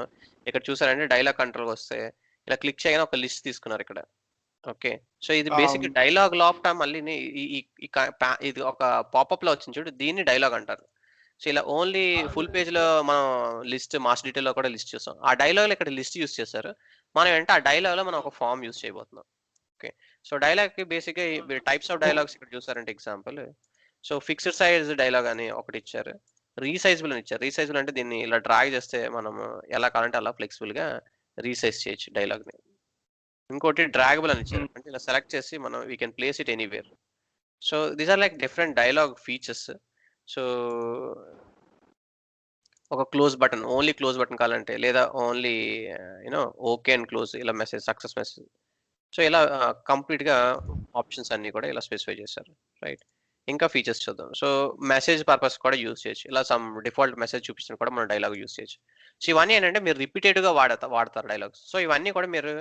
ఇక్కడ చూసారంటే డైలాగ్ కంట్రోల్ వస్తే ఇలా క్లిక్ చేయగానే ఒక లిస్ట్ తీసుకున్నారు ఇక్కడ. ఓకే, సో ఇది బేసిక్ డైలాగ్ లోపట మళ్ళీ ఇది ఒక పాపప్ లో వచ్చింది చూడు, దీన్ని డైలాగ్ అంటారు. సో ఇలా ఓన్లీ ఫుల్ పేజ్ లో మనం లిస్ట్ మాస్టర్ డీటెయిల్ లో కూడా లిస్ట్ చూస్తాం. ఆ డైలాగ్ లో ఇక్కడ లిస్ట్ యూస్ చేస్తారు. మనం ఏంటంటే ఆ డైలాగ్ లో మనం ఒక ఫామ్ యూస్ చేయబోతున్నాం. ఓకే, సో డైలాగ్ కి బేసిక్ గా టైప్స్ ఆఫ్ డైలాగ్స్ ఇక్కడ చూసారంటే example, so fixed size dialogue అని ఒకటి ఇచ్చారు, రీసైజబుల్ అని ఇచ్చారు. రీసైజబుల్ అంటే దీన్ని ఇలా డ్రాగ్ చేస్తే మనం ఎలా కావాలంటే అలా ఫ్లెక్సిబుల్ గా రీసైజ్ చేయొచ్చు డైలాగ్ ని. ఇంకోటి డ్రాగబుల్ అని ఇచ్చారు, అంటే ఇలా సెలెక్ట్ చేసి మనం we can place it anywhere. So these are like different dialog features. So ఒక close button, only close button కావాలంటే, లేదా only you know okay and close ఇలా మెసేజ్, సక్సెస్ మెసేజ్. సో ఇలా కంప్లీట్ గా ఆప్షన్స్ అన్ని కూడా ఇలా స్పెసిఫై చేశారు. రైట్, ఇంకా ఫీచర్స్ చూద్దాం. సో మెసేజ్ పర్పస్ కూడా యూస్ చేయొచ్చు. ఇలా సమ్ డిఫాల్ట్ మెసేజ్ చూపించిన కూడా మనం డైలాగ్ యూస్ చేయొచ్చు. సో ఇవన్నీ ఏంటంటే మీరు రిపీటెడ్ గా వాడతారు డైలాగ్స్. సో ఇవన్నీ కూడా మీరు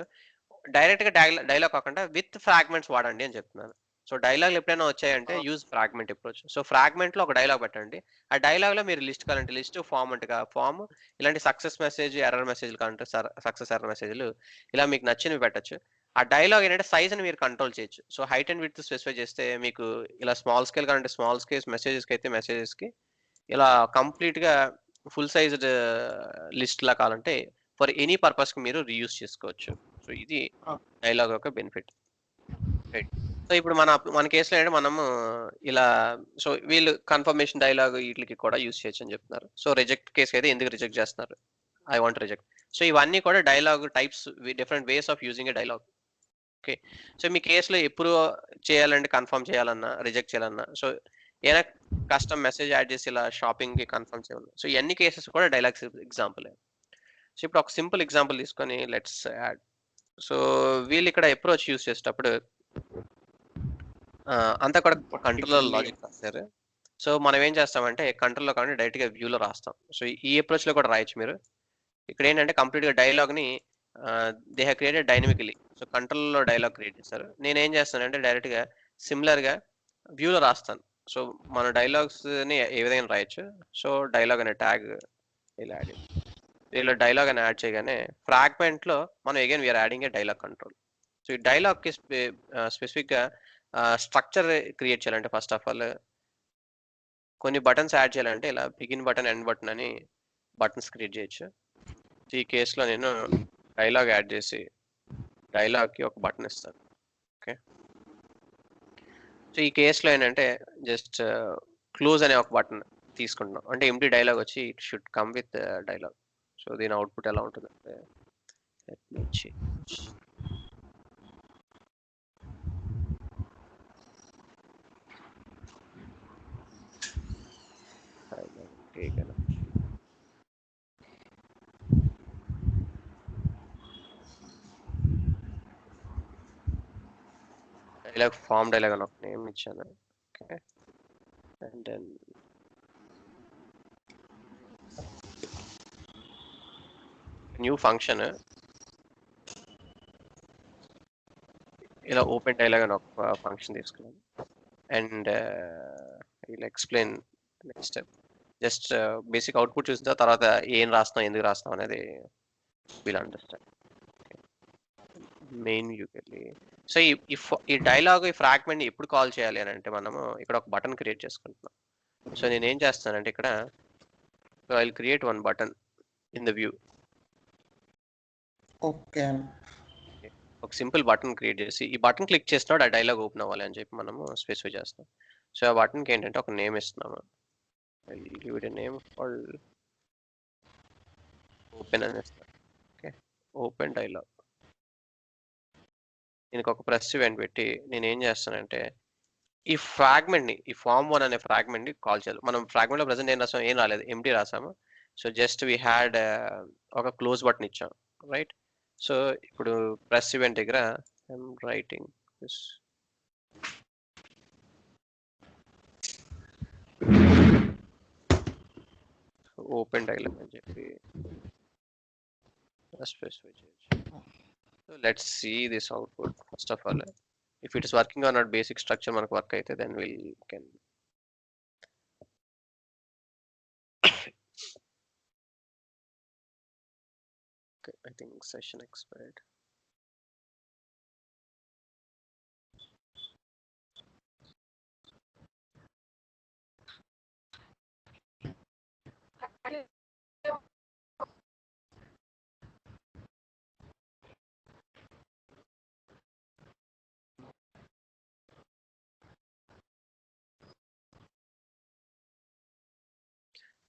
డైరెక్ట్ గా డైలాగ్ కాకుండా విత్ ఫ్రాగ్మెంట్స్ వాడండి అని చెప్తున్నాను. సో డైలాగ్ ఎప్పుడైనా వచ్చాయంటే use fragment approach. So fragment లో ఒక డైలాగ్ పెట్టండి. ఆ డైలాగ్ లో మీరు లిస్ట్ కావాలంటే లిస్ట్, ఫామ్ అంటే ఫామ్, ఇలాంటి సక్సెస్ మెసేజ్, ఎర్రర్ మెసేజ్లు కావాలంటే సక్సెస్ ఎర్రర్ మెసేజ్లు, ఇలా మీకు నచ్చినవి పెట్టచ్చు. ఆ డైలాగ్ ఏంటంటే సైజ్ అని మీరు కంట్రోల్ చేయొచ్చు. So height and width specify చేస్తే మీకు ఇలా స్మాల్ స్కేల్ కావాలంటే స్మాల్ స్కేల్, మెసేజెస్కి అయితే మెసేజెస్కి, ఇలా కంప్లీట్ గా ఫుల్ సైజ్డ్ లిస్ట్ లా కావాలంటే ఫర్ ఎనీ పర్పస్ కి మీరు రీయూజ్ చేసుకోవచ్చు. సో ఇది డైలాగ్ యొక్క బెనిఫిట్. రైట్, సో ఇప్పుడు మన కేసులో ఏంటంటే మనము ఇలా, సో వీళ్ళు కన్ఫర్మేషన్ డైలాగ్ వీటికి కూడా యూజ్ చేయొచ్చు అని చెప్తున్నారు. సో రిజెక్ట్ కేసు అయితే ఎందుకు రిజెక్ట్ చేస్తున్నారు, ఐ వాంట్ రిజెక్ట్. సో ఇవన్నీ కూడా dialog types, different ways of using a dialog. Okay, so మీ కేసులో ఎప్పుడు చేయాలంటే కన్ఫర్మ్ చేయాలన్నా, రిజెక్ట్ చేయాలన్నా, సో ఏదైనా కస్టమ్ మెసేజ్ యాడ్ చేసి ఇలా షాపింగ్ కి కన్ఫర్మ్ చేయాలి. సో ఇవన్నీ కేసెస్ కూడా డైలాగ్స్ ఎగ్జాంపుల్. సో ఇప్పుడు ఒక సింపుల్ ఎగ్జాంపుల్ తీసుకొని లెట్స్ యాడ్. సో వీళ్ళు ఇక్కడ అప్రోచ్ యూస్ చేసేటప్పుడు అంతా కూడా కంట్రోలర్ లాజిక్ రాస్తారు. సో మనం ఏం చేస్తామంటే కంట్రోల్లో కానీ డైరెక్ట్ గా వ్యూలో రాస్తాం. సో ఈ అప్రోచ్ లో కూడా రాయొచ్చు మీరు. ఇక్కడ ఏంటంటే కంప్లీట్ గా డైలాగ్ ని they have created dynamically. So కంట్రోల్లో డైలాగ్ క్రియేట్ చేస్తారు. నేను ఏం చేస్తానంటే డైరెక్ట్ గా సిమిలర్ గా వ్యూలో రాస్తాను. సో మన డైలాగ్స్ ని ఏ విధంగా రాయొచ్చు. సో డైలాగ్ అనే ట్యాగ్ ఇలా యాడ్, ఇలా డైలాగ్ అని యాడ్ చేయగానే ఫ్రాగ్మెంట్ లో మనం again we're adding a dialog control. So ఈ డైలాగ్ కి స్పెసిఫిక్ గా స్ట్రక్చర్ క్రియేట్ చేయాలంటే ఫస్ట్ ఆఫ్ ఆల్ కొన్ని బటన్స్ యాడ్ చేయాలంటే ఇలా బిగిన్ బటన్, ఎండ్ బటన్ అని బటన్స్ క్రియేట్ చేయొచ్చు. ఈ కేసులో నేను డైలాగ్ యాడ్ చేసి డైలాగ్కి ఒక బటన్ ఇస్తాను. ఓకే, సో ఈ కేసులో ఏంటంటే జస్ట్ క్లోజ్ అనే ఒక బటన్ తీసుకుంటున్నాం. అంటే ఎంటీ డైలాగ్ వచ్చి it should come with dialog. So దీని అవుట్పుట్ ఎలా ఉంటుందంటే డైలాగ్ ఫామ్ డైలాగ్ అని ఒక నేమ్ ఇచ్చాను. Okay, and then new function, ఇలా ఓపెన్ డైలాగ్ అని ఒక ఫంక్షన్ తీసుకున్నాను. అండ్ ఇలా explain next step. Just basic output చూసిన తర్వాత ఏం రాస్తున్నాం ఎందుకు రాస్తున్నాం అనేది విల్ అండర్స్టాండ్. మెయిన్ వ్యూకి వెళ్ళి సో ఈ డైలాగ్ ఈ ఫ్రాగ్మెంట్ ఎప్పుడు కాల్ చేయాలి అని అంటే మనము ఇక్కడ ఒక బటన్ క్రియేట్ చేసుకుంటున్నాం. సో నేను ఏం చేస్తానంటే ఇక్కడ I will create one button in the view. Okay, ఒక సింపుల్ బటన్ క్రియేట్ చేసి ఈ బటన్ క్లిక్ చేసినప్పుడు ఆ డైలాగ్ ఓపెన్ అవ్వాలి అని చెప్పి మనము స్పెసిఫై చేస్తాం. సో ఆ బటన్కి ఏంటంటే ఒక నేమ్ ఇస్తున్నాము. Give it a name called open అని ఇస్తాం. Okay, open dialogue. దీనికి ఒక ప్రెస్ ఈవెంట్ పెట్టి నేను ఏం చేస్తానంటే ఈ ఫ్రాగ్మెంట్ని ఈ form1 అనే ఫ్రాగ్మెంట్ని కాల్ చేయాలి. మనం ఫ్రాగ్మెంట్లో ప్రజెంట్ ఏం రాసాం, ఏం రాలేదు, ఎంటీ రాసాము. సో జస్ట్ వీ హ్యాడ్ ఒక క్లోజ్ బటన్ ఇచ్చాం, రైట్? సో ఇప్పుడు ప్రెస్ ఈవెంట్ దగ్గర I'm writing this open dialog అని చెప్పి స్పెసిఫై చేయొచ్చు. So let's see this output first of all. If it is working on our basic structure మనకు work అయితే then we can okay, I think session expired.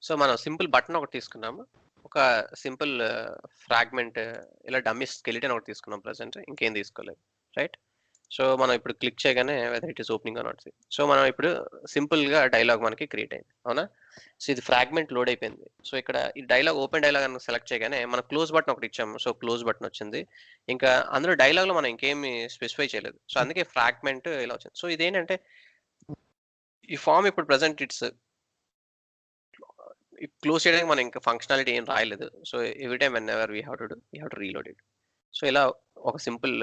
So మనం simple button ఒకటి తీసుకున్నాము, ఒక simple fragment ఇలా dummy skeleton ఒకటి తీసుకున్నాం present, ఇంకేం తీసుకోలేదు, రైట్? సో మనం ఇప్పుడు క్లిక్ చేయగానే whether it is opening or not. So మనం ఇప్పుడు సింపుల్గా డైలాగ్ మనకి క్రియేట్ అయింది, అవునా? సో ఇది ఫ్రాగ్మెంట్ లోడ్ అయిపోయింది. సో ఇక్కడ ఈ డైలాగ్ ఓపెన్ డైలాగ్ అని సెలెక్ట్ చేయగానే మనం క్లోజ్ బటన్ ఒకటి ఇచ్చాము. సో క్లోజ్ బటన్ వచ్చింది. ఇంకా అందులో డైలాగ్లో మనం ఇంకేమి స్పెసిఫై చేయలేదు. సో అందుకే ఫ్రాగ్మెంట్ ఇలా వచ్చింది. సో ఇదేంటంటే ఈ ఫామ్ ఇప్పుడు ప్రజెంట్ ఇట్స్ క్లోజ్ చేయడానికి మనం ఇంకా ఫంక్షనాలిటీ ఏం రాయలేదు. So every time when ever we have to reload it. So ఇలా ఒక సింపుల్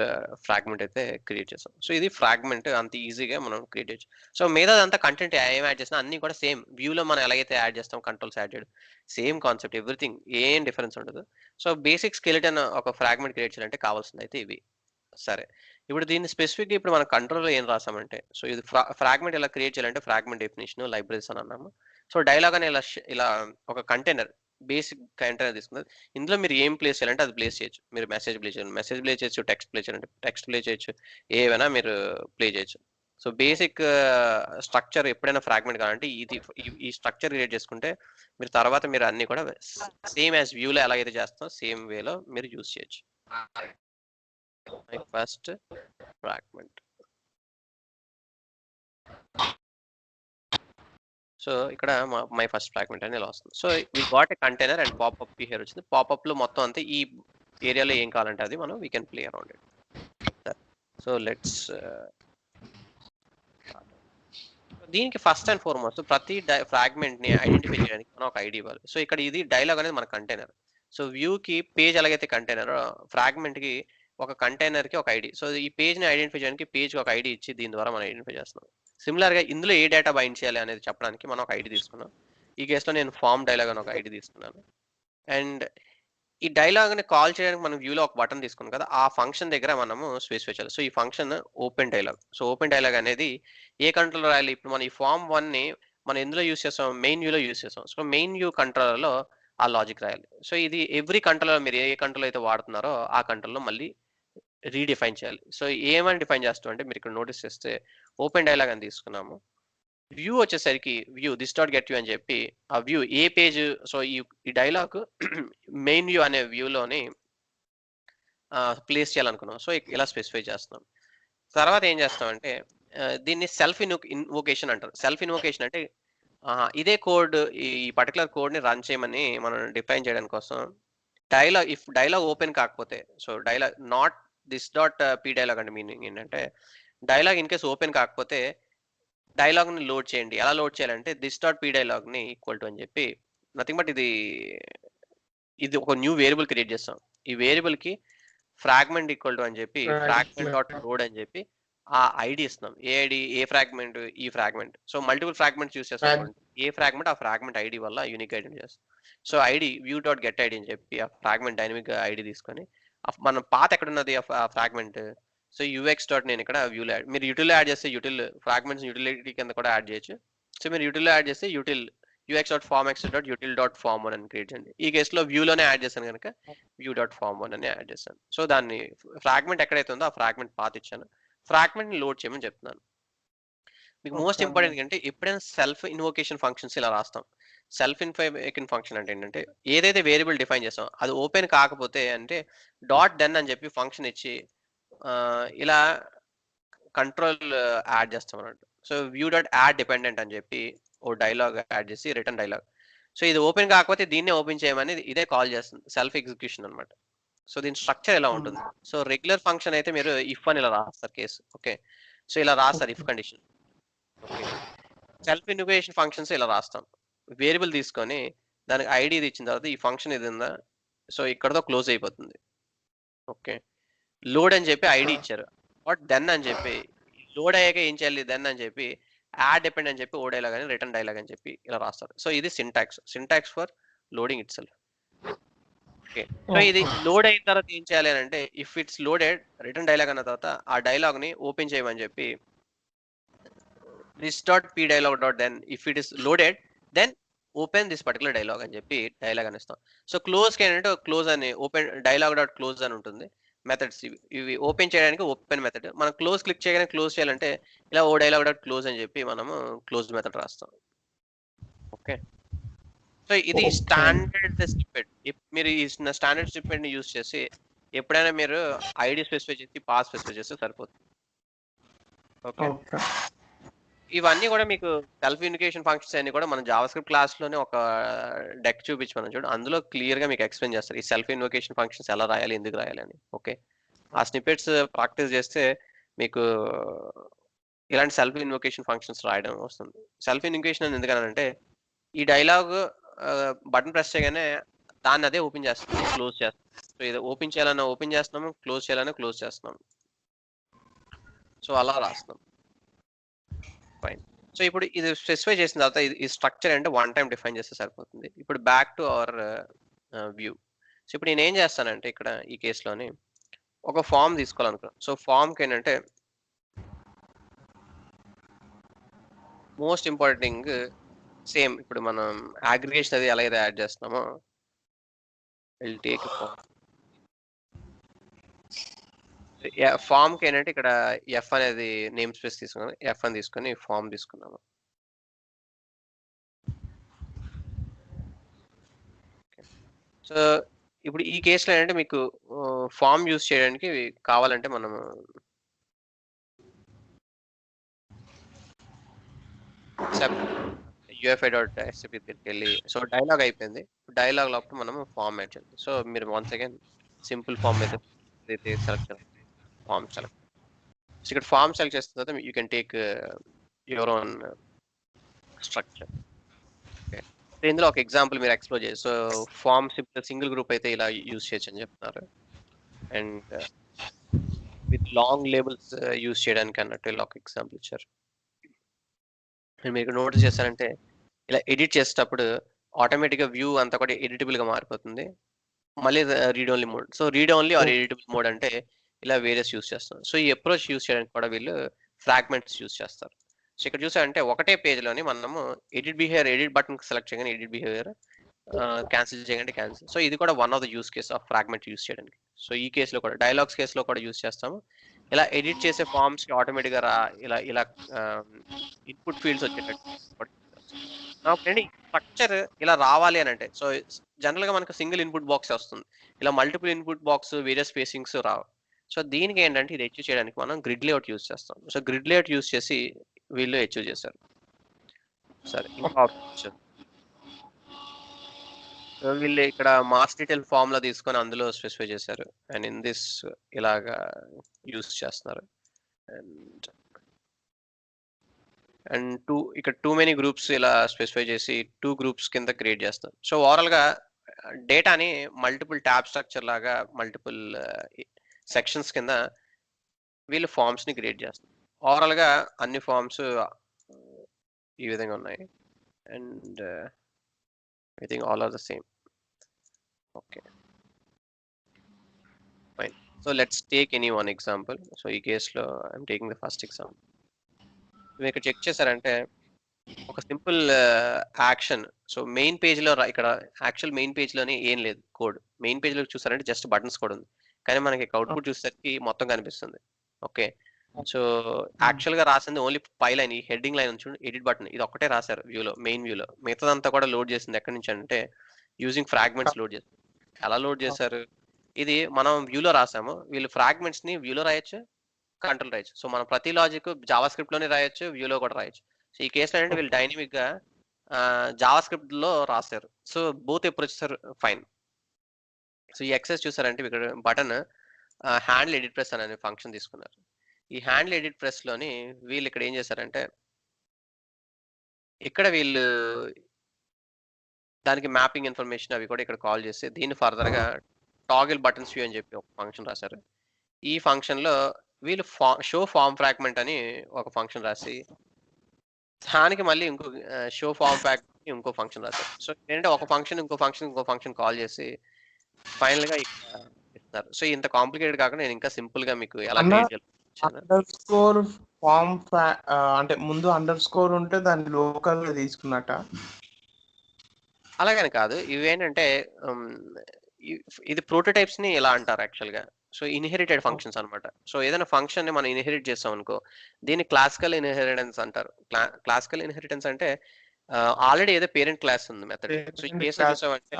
ఫ్రాగ్మెంట్ అయితే క్రియేట్ చేస్తాం. సో ఇది ఫ్రాగ్మెంట్ అంత ఈజీగా మనం క్రియేట్ చేయొచ్చు. సో మీద అంతా కంటెంట్ ఏం యాడ్ చేసినా అన్ని కూడా సేమ్ వ్యూలో మనం ఎలాగైతే యాడ్ చేస్తాం, కంట్రోల్స్ యాడ్ చేయడం సేమ్ కాన్సెప్ట్, ఎవ్రీథింగ్ ఏం డిఫరెన్స్ ఉండదు. సో బేసిక్ స్కెలిటన్ ఒక ఫ్రాగ్మెంట్ క్రియేట్ చేయాలంటే కావాల్సింది అయితే ఇవి. సరే, ఇప్పుడు దీన్ని స్పెసిఫిక్గా ఇప్పుడు మన కంట్రోల్లో ఏం రాసామంటే, సో ఇది ఫ్రాగ్మెంట్ ఎలా క్రియేట్ చేయాలంటే ఫ్రాగ్మెంట్ డెఫినేషన్ లైబ్రరీస్ అని అన్నాము. సో డైలాగ్ అని ఇలా ఒక కంటైనర్, బేసిక్ కంటైనర్ తీసుకున్నది. ఇందులో మీరు ఏం ప్లేస్ చేయాలంటే అది ప్లేస్ చేయొచ్చు. మీరు మెసేజ్ ప్లే చేయొచ్చు, టెక్స్ట్ ప్లే చేయాలంటే టెక్స్ట్ ప్లే చేయొచ్చు, ఏవైనా మీరు ప్లే చేయొచ్చు. సో బేసిక్ స్ట్రక్చర్ ఎప్పుడైనా ఫ్రాగ్మెంట్ కావాలంటే ఈ స్ట్రక్చర్ క్రియేట్ చేసుకుంటే మీరు తర్వాత మీరు అన్ని కూడా సేమ్ యాజ్ వ్యూలో ఎలాగైతే చేస్తామో సేమ్ వేలో మీరు యూజ్ చేయొచ్చు. First fragment. సో ఇక్కడ మై ఫస్ట్ ఫ్రాగ్మెంట్ అని ఇలా వస్తుంది. So we got a container and popup here వచ్చింది. పాపప్లో మొత్తం అంతా ఈ ఏరియాలో ఏం కావాలంటే అది మనం we can play around it. So let's దీనికి ఫస్ట్ అండ్ ఫార్మోస్ట్ ప్రతి ఫ్రాగ్మెంట్ని ఐడెంటిఫై చేయడానికి మనం ఒక ఐడి ఇవ్వాలి. సో ఇక్కడ ఇది డైలాగ్ అనేది మన కంటైనర్. సో వ్యూకి పేజ్ ఎలాగైతే కంటైనర్, ఫ్రాగ్మెంట్కి ఒక కంటైనర్కి ఒక ఐడి. సో ఈ పేజ్ని ఐడెంటిఫై చేయడానికి పేజ్కి ఒక ఐడి ఇచ్చి దీని ద్వారా మనం ఐడెంటిఫై చేస్తున్నాం. సిమిలర్గా ఇందులో ఏ డేటా బైండ్ చేయాలి అనేది చెప్పడానికి మనం ఒక ఐడి తీసుకున్నాం. ఈ కేసులో నేను ఫామ్ డైలాగ్ అని ఒక ఐడి తీసుకున్నాను. అండ్ ఈ డైలాగ్ని కాల్ చేయడానికి మనం వ్యూలో ఒక బటన్ తీసుకున్నాం కదా, ఆ ఫంక్షన్ దగ్గర మనము స్పెసిఫై చేయాలి. సో ఈ function open dialogue. So open dialogue అనేది ఏ కంట్రోలర్ రాయాలి? ఇప్పుడు మనం ఈ ఫామ్ 1ని మనం ఎందులో యూస్ చేస్తాం? మెయిన్ వ్యూలో యూస్ చేస్తాం. సో మెయిన్ వ్యూ కంట్రోలర్లో ఆ లాజిక్ రాయాలి. సో ఇది ఎవ్రీ కంట్రోలర్ మీరు ఏ కంట్రోల్ అయితే వాడుతున్నారో ఆ కంట్రోల్లో మళ్ళీ రీడిఫైన్ చేయాలి. సో ఏమని డిఫైన్ చేస్తాం అంటే మీరు ఇక్కడ నోటీస్ చేస్తే ఓపెన్ డైలాగ్ అని తీసుకున్నాము. వ్యూ వచ్చేసరికి view this dot get you అని చెప్పి ఆ వ్యూ ఏ పేజ్, సో ఈ డైలాగ్ మెయిన్ వ్యూ అనే వ్యూలోని ప్లేస్ చేయాలనుకున్నాం. సో ఇలా స్పెసిఫై చేస్తున్నాం. తర్వాత ఏం చేస్తామంటే దీన్ని సెల్ఫ్ ఇన్వోకేషన్ అంటారు. సెల్ఫ్ ఇన్వోకేషన్ అంటే ఇదే కోడ్, ఈ పర్టికులర్ కోడ్ని రన్ చేయమని మనం డిఫైన్ చేయడానికి కోసం ఇఫ్ డైలాగ్ ఓపెన్ కాకపోతే, so dialog not this dot P dialog అంటే మీనింగ్ ఏంటంటే డైలాగ్ ఇన్ కేస్ ఓపెన్ కాకపోతే డైలాగ్ని లోడ్ చేయండి. ఎలా లోడ్ చేయాలంటే దిస్ డాట్ పీ డైలాగ్ని ఈక్వల్ టు అని చెప్పి నథింగ్ బట్ ఇది ఒక న్యూ వేరియబుల్ క్రియేట్ చేస్తాం. ఈ వేరియబుల్కి ఫ్రాగ్మెంట్ ఈక్వల్ టు అని చెప్పి ఫ్రాగ్మెంట్ డాట్ లోడ్ అని చెప్పి ఆ ఐడి ఇస్తున్నాం. ఏ ఐడి? ఏ ఫ్రాగ్మెంట్? ఈ fragment. So multiple fragments use చేస్తాం. ఏ ఫ్రాగ్మెంట్ ఆ ఫ్రాగ్మెంట్ ఐడి వల్ల యూనిక్ ఐడెంటిటీ చేస్తాం. So ID view dot get ID అని చెప్పి ఆ ఫ్రాగ్మెంట్ డైనమిక్ ఐడి తీసుకొని మనం పాత్ ఎక్కడున్నది ఆ ఫ్రాగ్మెంట్. సో యూఎక్స్ డాట్ నేను ఇక్కడ వ్యూలో యాడ్, మీరు యూటిల్లో యాడ్ చేస్తే యూటిల్ ఫ్రాగ్మెంట్స్ యూటిలిటీ కింద కూడా యాడ్ చేయొచ్చు. సో మీరు యూటిల్లో యాడ్ చేస్తే util UX dot form X dot util dot form అని క్రియేట్ చేయండి. ఈ కేసులో వ్యూలోనే యాడ్ చేశాను కనుక వ్యూ డాట్ ఫార్మ్ అని యాడ్ చేశాను. సో దాన్ని ఫ్రాగ్మెంట్ ఎక్కడైతే ఉందో ఆ ఫ్రాగ్మెంట్ పాత్ ఇచ్చాను. ఫ్రాగ్మెంట్ ని లోడ్ చేయమని చెప్తున్నాను. మీకు మోస్ట్ ఇంపార్టెంట్ ఏంటంటే ఎప్పుడైనా సెల్ఫ్ ఇన్వోకేషన్ ఫంక్షన్స్ ఇలా రాస్తాం. సెల్ఫ్ ఇన్వోకేషన్ ఫంక్షన్ అంటే ఏంటంటే ఏదైతే వేరియబుల్ డిఫైన్ చేస్తాం అది ఓపెన్ కాకపోతే అంటే డాట్ డెన్ అని చెప్పి ఫంక్షన్ ఇచ్చి ఇలా కంట్రోల్ యాడ్ చేస్తాం అన్నట్టు. So view dot add dependent అని చెప్పి ఓ డైలాగ్ యాడ్ చేసి రిటర్న్ డైలాగ్. సో ఇది ఓపెన్ కాకపోతే దీన్నే ఓపెన్ చేయమని ఇదే కాల్ చేస్తుంది, సెల్ఫ్ ఎగ్జిక్యూషన్ అనమాట. సో దీని స్ట్రక్చర్ ఎలా ఉంటుంది. సో రెగ్యులర్ ఫంక్షన్ అయితే మీరు ఇఫ్ అని ఇలా రాస్తారు కేసు. ఓకే, సో ఇలా రాస్తారు if condition. Okay, self invocation functions ఇలా రాస్తాం. వేరియబుల్ తీసుకొని దానికి ఐడి ఇది ఇచ్చిన తర్వాత ఈ ఫంక్షన్ ఇది ఉందా, సో ఇక్కడతో క్లోజ్ అయిపోతుంది. ఓకే, లోడ్ అని చెప్పి ఐడి ఇచ్చారు, బట్ దెన్ అని చెప్పి లోడ్ అయ్యాక ఏం చేయాలి దెన్ అని చెప్పి యాడ్ డిపెండ్ అని చెప్పి ఓ డైలాగ్ అని రిటర్న్ డైలాగ్ అని చెప్పి ఇలా రాస్తారు. సో ఇది syntax for loading it self. Okay, so ఇది లోడ్ అయిన తర్వాత ఏం చేయాలి అని అంటే if it's loaded return dialogue అన్న తర్వాత ఆ డైలాగ్ ని ఓపెన్ చేయమని చెప్పి this dot p dialog dot then if it is loaded then open this particular dialog అని చెప్పి డైలాగ్ అని ఇస్తాం. సో క్లోజ్ కి ఏంటంటే క్లోజ్ అని ఓపెన్ డైలాగ్ డాట్ క్లోజ్ అని ఉంటుంది మెథడ్స్. ఇవి ఓపెన్ చేయడానికి ఓపెన్ మెథడ్, మనం క్లోజ్ క్లిక్ చేయగానే క్లోజ్ చేయాలంటే ఇలా ఓ డైలాగ్ డాట్ క్లోజ్ అని చెప్పి మనము క్లోజ్ మెథడ్ రాస్తాం. ఓకే, సో ఇది స్టాండర్డ్ స్నిప్పెట్. మీరు ఈ స్టాండర్డ్ స్నిప్పెట్ ని యూజ్ చేసి ఎప్పుడైనా మీరు ఐడి స్పెసిఫై చేసి పాస్ స్పెసిఫై చేస్తే సరిపోతుంది. ఓకే, ఇవన్నీ కూడా మీకు సెల్ఫ్ ఇన్వోకేషన్ ఫంక్షన్స్ అన్ని కూడా మన జావాస్క్రిప్ట్ క్లాస్ లోనే ఒక డెక్ చూపించి మనం చూడండి, అందులో క్లియర్ గా మీకు ఎక్స్ప్లెయిన్ చేస్తారు ఈ సెల్ఫ్ ఇన్వోకేషన్ ఫంక్షన్స్ ఎలా రాయాలి, ఎందుకు రాయాలి అని. ఓకే, ఆ స్నిప్పెట్స్ ప్రాక్టీస్ చేస్తే మీకు ఇలాంటి సెల్ఫ్ ఇన్వోకేషన్ ఫంక్షన్స్ రాయడం వస్తుంది. సెల్ఫ్ ఇన్వోకేషన్ అని ఎందుకనంటే ఈ డైలాగ్ బటన్ ప్రెస్ చేయగానే దాన్ని అదే ఓపెన్ చేస్తుంది, క్లోజ్ చేస్తాం. సో ఇది ఓపెన్ చేయాలన్నా ఓపెన్ చేస్తున్నాము, క్లోజ్ చేయాలన్నా క్లోజ్ చేస్తున్నాం. సో అలా రాస్తాం. ఫైన్. సో ఇప్పుడు ఇది స్పెసిఫై చేసిన తర్వాత ఈ స్ట్రక్చర్ అంటే వన్ టైం డిఫైన్ చేస్తే సరిపోతుంది. ఇప్పుడు back to our view. So ఇప్పుడు నేను ఏం చేస్తానంటే ఇక్కడ ఈ కేసులోని ఒక ఫామ్ తీసుకోవాలనుకున్నాను. సో ఫామ్కి ఏంటంటే మోస్ట్ ఇంపార్టెంట్ థింగ్ సేమ్ ఇప్పుడు మనం అగ్రిగేషన్ అది ఎలా అయితే యాడ్ చేస్తున్నామో విల్ టేక్ ఫామ్ కి ఏంటంటే ఇక్కడ ఎఫ్ అనేది నేమ్ స్పేస్ తీసుకున్నాను, ఎఫ్ అని తీసుకొని ఫామ్ తీసుకున్నాము. సో ఇప్పుడు ఈ కేసులో ఏంటంటే మీకు ఫామ్ యూజ్ చేయడానికి కావాలంటే మనము UFI.SCP దగ్గరికి వెళ్ళి సో డైలాగ్ అయిపోయింది. డైలాగ్ లోపల మనము ఫామ్ యాడ్ చేయాలి. సో మీరు వన్స్ అగైన్ సింపుల్ ఫామ్ అయితే సెలెక్ట్ చేయాలి, ఫామ్ సెలెక్ట్. సో ఇక్కడ ఫామ్ సెలెక్ట్ చేసిన తర్వాత you can take your own structure. Okay, ఇందులో ఒక ఎగ్జాంపుల్ మీరు ఎక్స్ప్లోర్ చేసి సో ఫామ్ సింగిల్ గ్రూప్ అయితే ఇలా యూజ్ చేయొచ్చు అని చెప్తున్నారు. And with long labels use చేయడానికి అన్నట్టు ఇలా ఒక ఎగ్జాంపుల్ ఇచ్చారు. మీరు నోటీస్ చేస్తారంటే ఇలా ఎడిట్ చేసేటప్పుడు ఆటోమేటిక్గా వ్యూ అంతా కూడా ఎడిటబుల్ గా మారిపోతుంది. మళ్ళీ read only mode. So read only or editable mode అంటే ఇలా వేరియస్ యూస్ చేస్తారు. సో ఈ అప్రోచ్ యూస్ చేయడానికి కూడా వీళ్ళు ఫ్రాగ్మెంట్స్ యూస్ చేస్తారు. సో ఇక్కడ చూసారంటే ఒకటే పేజ్ లోని మనము ఎడిట్ బటన్ సెలెక్ట్ చేయగానే ఎడిట్ బిహేవియర్, క్యాన్సిల్ చేయగానే క్యాన్సిల్. సో ఇది కూడా one of the use case of fragment use చేయడానికి. సో ఈ కేసులో కూడా డైలాగ్స్ కేసులో కూడా యూస్ చేస్తాము. ఇలా ఎడిట్ చేసే ఫామ్స్ కి ఆటోమేటిక్ గా ఇలా ఇన్పుట్ ఫీల్డ్స్ వచ్చేటట్టు స్ట్రక్చర్ ఇలా రావాలి అని అంటే సో జనరల్ గా మనకు సింగిల్ ఇన్పుట్ బాక్స్ వస్తుంది, ఇలా multiple input box various spacings రావు. సో దీనికి ఏంటంటే ఇది అచీవ్ చేయడానికి మనం గ్రిడ్ లేఅవుట్ యూస్ చేస్తాం. సో గ్రిడ్ లేఅవుట్ యూస్ చేసి వీళ్ళు అచీవ్ చేశారు. సరే ఇంకా వీళ్ళు ఇక్కడ మాస్ డీటెయిల్ ఫార్ములా తీసుకొని అందులో స్పెసిఫై చేశారు అండ్ ఇన్ దిస్ ఇలాగా యూస్ చేస్తున్నారు. అండ్ ఇక్కడ టూ మెనీ గ్రూప్స్ ఇలా స్పెసిఫై చేసి 2 గ్రూప్స్ కింద క్రియేట్ చేస్తారు. సో ఓవరాల్ గా డేటాని మల్టిపుల్ ట్యాబ్ స్ట్రక్చర్ లాగా మల్టిపుల్ సెక్షన్స్ కింద వీళ్ళు ఫార్మ్స్ ని క్రియేట్ చేస్తారు. ఓవరాల్ గా అన్ని ఫార్మ్స్ ఈ విధంగా ఉన్నాయి. and I think all are the same. Okay, fine. So let's take any one example. So ఈ కేసులో I'm taking the first example. మీరు ఇక్కడ చెక్ చేశారంటే ఒక సింపుల్ యాక్షన్. సో మెయిన్ పేజ్లో ఇక్కడ యాక్చువల్ మెయిన్ పేజ్లోనే ఏం లేదు కోడ్. మెయిన్ పేజ్లో చూసారంటే జస్ట్ బటన్స్ కూడా ఉంది, కానీ మనకి అవుట్పుట్ చూసేసరికి మొత్తం కనిపిస్తుంది. ఓకే, సో యాక్చువల్గా రాసింది ఓన్లీ పై లైన్, ఈ హెడ్డింగ్ లైన్ ఉంది చూడండి, ఎడిట్ బటన్, ఇది ఒకటే రాశారు వ్యూలో, మెయిన్ వ్యూలో. మిగతాదంతా కూడా లోడ్ చేసింది ఎక్కడి నుంచి అంటే యూజింగ్ ఫ్రాగ్మెంట్స్ లోడ్ చేస్తారు. ఎలా లోడ్ చేశారు? ఇది మనం వ్యూలో రాసాము, వీళ్ళు ఫ్రాగ్మెంట్స్ ని వ్యూలో రాయొచ్చు, కంట్రోల్ రాయొచ్చు. సో మనం ప్రతి లాజిక్ జావా స్క్రిప్ట్ లోనే రాయొచ్చు, వ్యూలో కూడా రాయొచ్చు. సో ఈ కేసులో ఏంటంటే వీళ్ళు డైనమిక్ గా జావా స్క్రిప్ట్ లో రాశారు. సో బోత్ ఎప్పుడు వచ్చేసారు ఫైన్. సో ఈ ఎక్సెస్ చూసారంటే ఇక్కడ బటన్ హ్యాండిల్ ఎడిట్ ప్రెస్ అనే ఫంక్షన్ తీసుకున్నారు. ఈ హ్యాండిల్ ఎడిట్ ప్రెస్ లోని వీళ్ళు ఇక్కడ ఏం చేశారంటే ఇక్కడ వీళ్ళు దానికి మ్యాపింగ్ ఇన్ఫర్మేషన్ అవి కూడా ఇక్కడ కాల్ చేసి దీన్ని ఫర్దర్ గా టాగిల్ బటన్స్ వ్యూ అని చెప్పి ఒక ఫంక్షన్ రాశారు. ఈ ఫంక్షన్ లో వీళ్ళు షో ఫార్మ్ ఫ్రాగ్మెంట్ అని ఒక ఫంక్షన్ రాసి దానికి మళ్ళీ ఇంకో షో ఫార్మ్ ఫ్రాగ్మెంట్ ఇంకో ఫంక్షన్ రాశారు. సో ఏంటంటే ఒక ఫంక్షన్ ఇంకో ఫంక్షన్ కాల్ చేసి ఫైనల్ గా ఇస్తున్నారు. సో ఇంత కాంప్లికేటెడ్ కాకుండా నేను ఇంకా సింపుల్ గా మీకు ఎలా అండర్ స్కోర్ ఫార్మ్ అంటే ముందు అండర్ స్కోర్ ఉంటే దాన్ని లోకల్ గా తీసుకున్నట్ట. అలాగని కాదు, ఇవేంటంటే ఇది ప్రోటోటైప్స్ ని ఎలా అంటారు యాక్చువల్ గా. సో ఇన్హెరిటెడ్ ఫంక్షన్స్ అన్నమాట. సో ఏదైనా ఫంక్షన్ ని మనం ఇన్హెరిట్ చేస్తాం అనుకో, దీన్ని క్లాసికల్ ఇన్హెరిటెన్స్ అంటారు. క్లాసికల్ ఇన్హెరిటెన్స్ అంటే ఆల్రెడీ ఏదో పేరెంట్ క్లాస్ ఉంది మెథడ్. సో ఈ కేసు చూసామంటే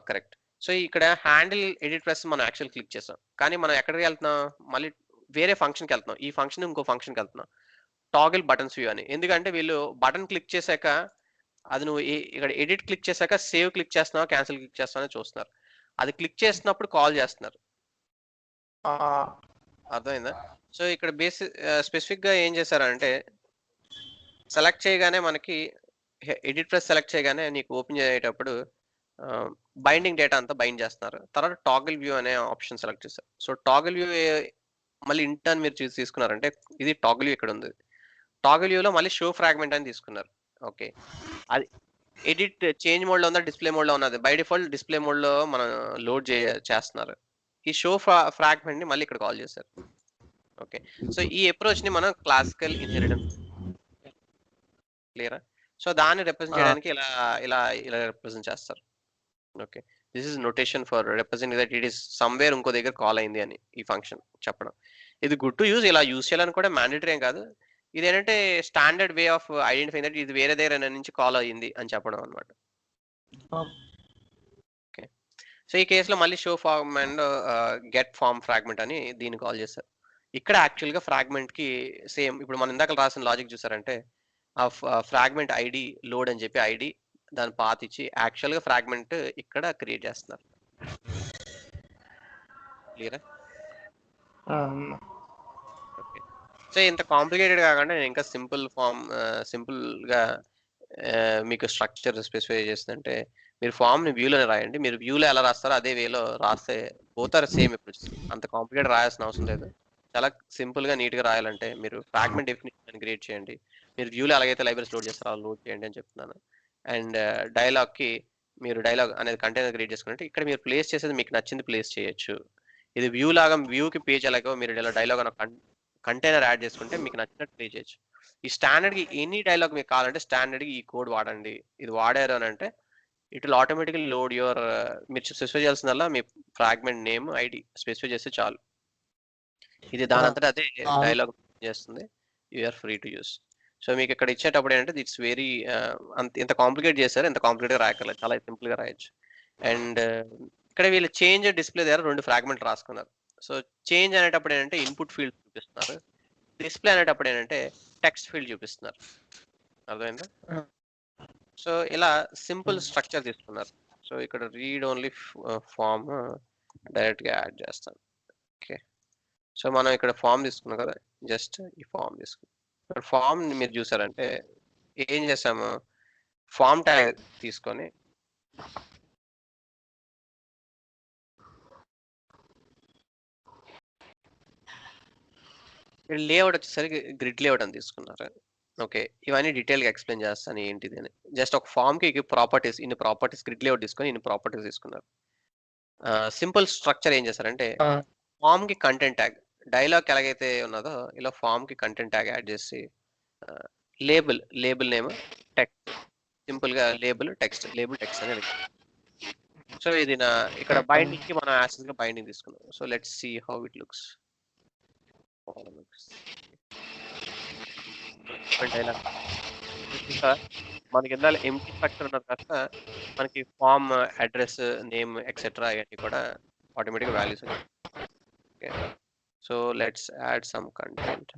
కరెక్ట్. సో ఇక్కడ హ్యాండిల్ ఎడిట్ ప్రెస్ మనం యాక్చువల్ క్లిక్ చేస్తాం, కానీ మనం ఎక్కడికి వెళ్తున్నాం, మళ్ళీ వేరే ఫంక్షన్కి వెళ్తున్నాం. ఈ ఫంక్షన్ ఇంకో ఫంక్షన్కి వెళ్తున్నాం, టాగిల్ బటన్స్ వ్యూ అని. ఎందుకంటే వీళ్ళు బటన్ క్లిక్ చేశాక అది నువ్వు ఇక్కడ ఎడిట్ క్లిక్ చేశాక సేవ్ క్లిక్ చేస్తున్నావా క్యాన్సిల్ క్లిక్ చేస్తున్నావా చూస్తున్నారు. అది క్లిక్ చేస్తున్నప్పుడు కాల్ చేస్తున్నారు, అర్థమైందా? సో ఇక్కడ స్పెసిఫిక్ గా ఏం చేశారంటే సెలెక్ట్ చేయగానే మనకి ఎడిట్ ప్రెస్ సెలెక్ట్ చేయగానే నీకు ఓపెన్ చేసేటప్పుడు బైండింగ్ డేటా అంతా బైండ్ చేస్తున్నారు. తర్వాత టాగిల్ వ్యూ అనే ఆప్షన్ సెలెక్ట్ చేస్తారు. సో టాగిల్ వ్యూ మళ్ళీ ఇంటర్న్ మీరు తీసుకున్నారంటే ఇది టాగిల్ వ్యూ ఇక్కడ ఉంది. టాగిల్ వ్యూలో మళ్ళీ షో ఫ్రాగ్మెంట్ అని తీసుకున్నారు. ఓకే, అది ఎడిట్ చేంజ్ మోడ్ లో ఉందా డిస్ప్లే మోడ్ లో ఉన్నది. బై డిఫాల్ట్ డిస్ప్లే మోడ్ లో మనం లోడ్ చేస్తున్నారు. ఈ షో ఫ్రాగ్మెంట్ ని మళ్ళీ ఇక్కడ కాల్ చేశారు. ఓకే, సో ఈ అప్రోచ్ ని మనం క్లాసికల్ ఇన్హెరిటెన్స్, క్లియరా? సో దాన్ని రిప్రజెంట్ చేయడానికి ఇలా ఇలా ఇలా రిప్రజెంట్ చేస్తారు. Okay, this is notation for represent that it is somewhere ఇంకో దగ్గర కాల్ అయింది అని ఈ ఫంక్షన్ చెప్పడం. ఇది గుడ్ టు యూజ్, ఇలా యూజ్ చేయాలని కూడా మ్యాండేటరీ ఏం కాదు. ఇది ఏంటంటే standard way of identify that ఇది వేరే దగ్గర నుంచి కాల్ అయ్యింది అని చెప్పడం అనమాట. ఓకే, సో ఈ కేసులో మళ్ళీ show form and get form fragment అని దీన్ని కాల్ చేస్తారు. ఇక్కడ యాక్చువల్గా ఫ్రాగ్మెంట్ కి సేమ్ ఇప్పుడు మనం ఇందాక రాసిన లాజిక్ చూసారంటే ఆ ఫ్రాగ్మెంట్ ఐడి లోడ్ అని చెప్పి ఐడి దాని పాత్ ఇచ్చి యాక్చువల్గా ఫ్రాగ్మెంట్ ఇక్కడ క్రియేట్ చేస్తున్నారు. క్లియరా? ఓకే, సో ఇంత కాంప్లికేటెడ్ కాకుండా నేను ఇంకా సింపుల్ గా మీకు స్ట్రక్చర్ స్పెసిఫై చేస్తుందంటే మీరు ఫామ్ ని వ్యూలోనే రాయండి. మీరు వ్యూలో ఎలా రాస్తారో అదే వేలో రాస్తే పోతారు సేమ్. ఇప్పుడు అంత కాంప్లికేటెడ్ రాయాల్సిన అవసరం లేదు. చాలా సింపుల్ గా నీట్ గా రాయాలంటే మీరు ఫ్రాగ్మెంట్ డెఫినిషన్ క్రియేట్ చేయండి. మీరు వ్యూలో ఎలాగైతే లైబ్రరీస్ లోడ్ చేస్తారో అలా లోడ్ చేయండి అని చెప్తున్నాను. అండ్ డైలాగ్ కి మీరు డైలాగ్ అనేది కంటైనర్ క్రియేట్ చేసుకుంటే ఇక్కడ మీరు ప్లేస్ చేసేది మీకు నచ్చింది ప్లేస్ చేయొచ్చు. ఇది వ్యూ లాగా వ్యూకి పేజ్ ఎలాగో మీరు ఇలా డైలాగ్ అన్న కంటైనర్ యాడ్ చేసుకుంటే మీకు నచ్చినట్టు ప్లే చేయొచ్చు. ఈ స్టాండర్డ్ కి ఎనీ డైలాగ్ మీకు కావాలంటే స్టాండర్డ్ కి ఈ కోడ్ వాడండి. ఇది వాడారు అని అంటే it will automatically load your, మీరు స్పెసిఫై చేయాల్సిందల్లా మీ ఫ్రాగ్మెంట్ నేమ్ ఐడి స్పెసిఫై చేస్తే చాలు. ఇది దాని అంతటా అదే డైలాగ్ చేస్తుంది. You're free to use. So మీకు ఇక్కడ ఇచ్చేటప్పుడు ఏంటంటే ఇట్స్ వెరీ ఇంత కాంప్లికేట్ చేశారు, ఇంత కాంప్లికేట్ రాయక్కర్లేదు, చాలా సింపుల్ గా రాయొచ్చు. అండ్ ఇక్కడ వీళ్ళు చేంజ్ డిస్ప్లే దగ్గర 2 ఫ్రాగ్మెంట్ రాసుకున్నారు. సో చేంజ్ అనేటప్పుడు ఏంటంటే ఇన్పుట్ ఫీల్డ్ చూపిస్తున్నారు, డిస్ప్లే అనేటప్పుడు ఏంటంటే టెక్స్ట్ ఫీల్డ్ చూపిస్తున్నారు. అర్థమైందా? సో ఇలా సింపుల్ స్ట్రక్చర్ తీసుకున్నారు. సో ఇక్కడ రీడ్ ఓన్లీ ఫామ్ డైరెక్ట్ గా యాడ్ చేస్తాను. ఓకే, సో మనం ఇక్కడ ఫామ్ తీసుకున్నాం కదా, జస్ట్ ఈ ఫామ్ తీసుకున్నాం. ఇక్కడ ఫామ్ మీరు చూసారంటే ఏం చేసాము, ఫామ్ ట్యాగ్ తీసుకొని లేఅవుట్ వచ్చేసరికి గ్రిడ్ లేఅవుట్ అని తీసుకున్నారు. ఓకే. ఇవన్నీ డీటెయిల్‌గా ఎక్స్‌ప్లెయిన్ చేస్తాను ఏంటిది అని. జస్ట్ ఒక ఫార్మ్‌కి ప్రాపర్టీస్ ఇన్ని ప్రాపర్టీస్ గ్రిడ్ లేఅవుట్ తీసుకొని ఇన్ని ప్రాపర్టీస్ తీసుకున్నారు. సింపుల్ స్ట్రక్చర్ ఏం చేశారంటే ఫార్మ్‌కి కంటెంట్ ట్యాగ్. డైలాగ్‌కి ఎలాగైతే ఉన్నదో ఇలా ఫార్మ్‌కి కంటెంట్ ట్యాగ్ యాడ్ చేసి లేబుల్ నేమ్ టెక్స్ట్ సింపుల్‌గా లేబుల్ టెక్స్ట్ అని అడిగారు. సో ఇది ఇక్కడ బైండింగ్‌కి మనం యాసిడ్‌గా బైండింగ్ తీసుకున్నాం. So let's see how it looks. Dialog ఇంకా మనకి ఇందాల ఎంప్టీ స్ట్రక్చర్ ఉన్నది కాస్త మనకి ఫార్మ్ అడ్రెస్ నేమ్ ఎక్సెట్రా ఇవన్నీ కూడా ఆటోమేటిక్‌గా వాల్యూస్ వచ్చాయి. Okay. So let's add some content.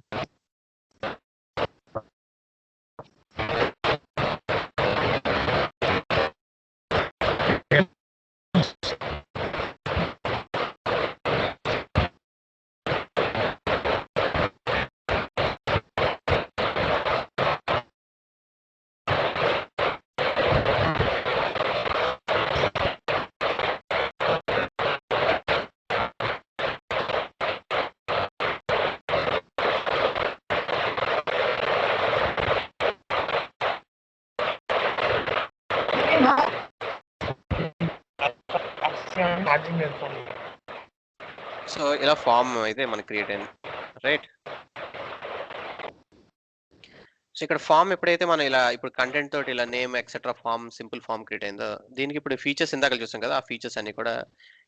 So ఇలా ఫామ్ అయితే మనకి క్రియేట్ అయింది రైట్. సో ఇక్కడ ఫామ్ ఎప్పుడైతే మనం ఇలా ఇప్పుడు కంటెంట్ తోటి ఇలా name etcetera form simple form create అయిందో దీనికి ఇప్పుడు ఫీచర్స్ ఇందాక చూసాం కదా ఆ ఫీచర్స్ అన్ని కూడా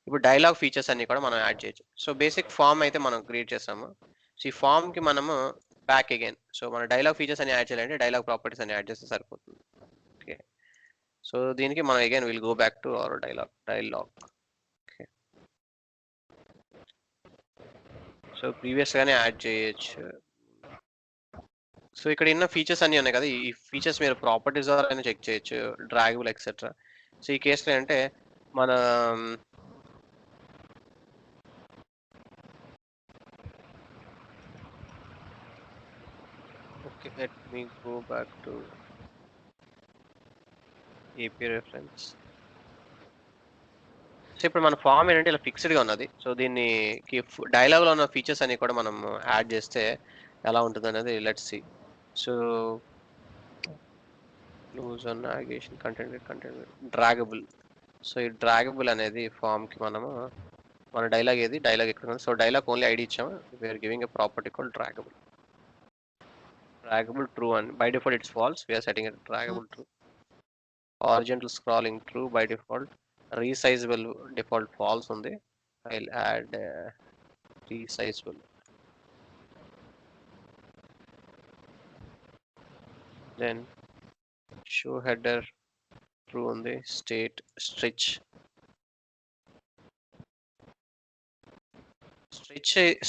ఇప్పుడు డైలాగ్ ఫీచర్స్ అన్ని కూడా మనం యాడ్ చేయొచ్చు. సో బేసిక్ ఫామ్ అయితే మనం క్రియేట్ చేస్తాము. సో ఈ ఫామ్ కి మనము బ్యాక్ అగైన్ సో మన డైలాగ్ ఫీచర్స్ అని యాడ్ చేయాలంటే డైలాగ్ ప్రాపర్టీస్ అని యాడ్ చేస్తే సరిపోతుంది. ఓకే. సో దీనికి మనం again will go back to our dialogue. Okay. So previous గానే యాడ్ చేయొచ్చు. సో ఇక్కడ ఉన్న ఫీచర్స్ అన్ని ఉన్నాయి కదా ఈ ఫీచర్స్ మీరు ప్రాపర్టీస్ ద్వారా చెక్ చేయొచ్చు డ్రాగబుల్ ఎక్సెట్రా. సో ఈ కేసులో అంటే మన okay let me go back to AP reference. So ఇప్పుడు మన ఫామ్ ఏంటంటే ఇలా ఫిక్స్డ్గా ఉన్నది. సో దీన్ని డైలాగ్లో ఉన్న ఫీచర్స్ అన్ని కూడా మనం యాడ్ చేస్తే ఎలా ఉంటుంది అనేది let's see. So lose on navigation content draggable. So ఈ డ్రాగబుల్ అనేది ఫామ్కి మనము మన డైలాగ్ ఏది డైలాగ్ ఎక్కడ ఉంది. సో డైలాగ్ ఓన్లీ ఐడి ఇచ్చాము. We're giving a property call draggable true and by default it's false. We're setting it draggable true. Horizontal scrolling true by default. Resizable default false ఉంది. I'll add resizable. Then show header true state. Stretch stretch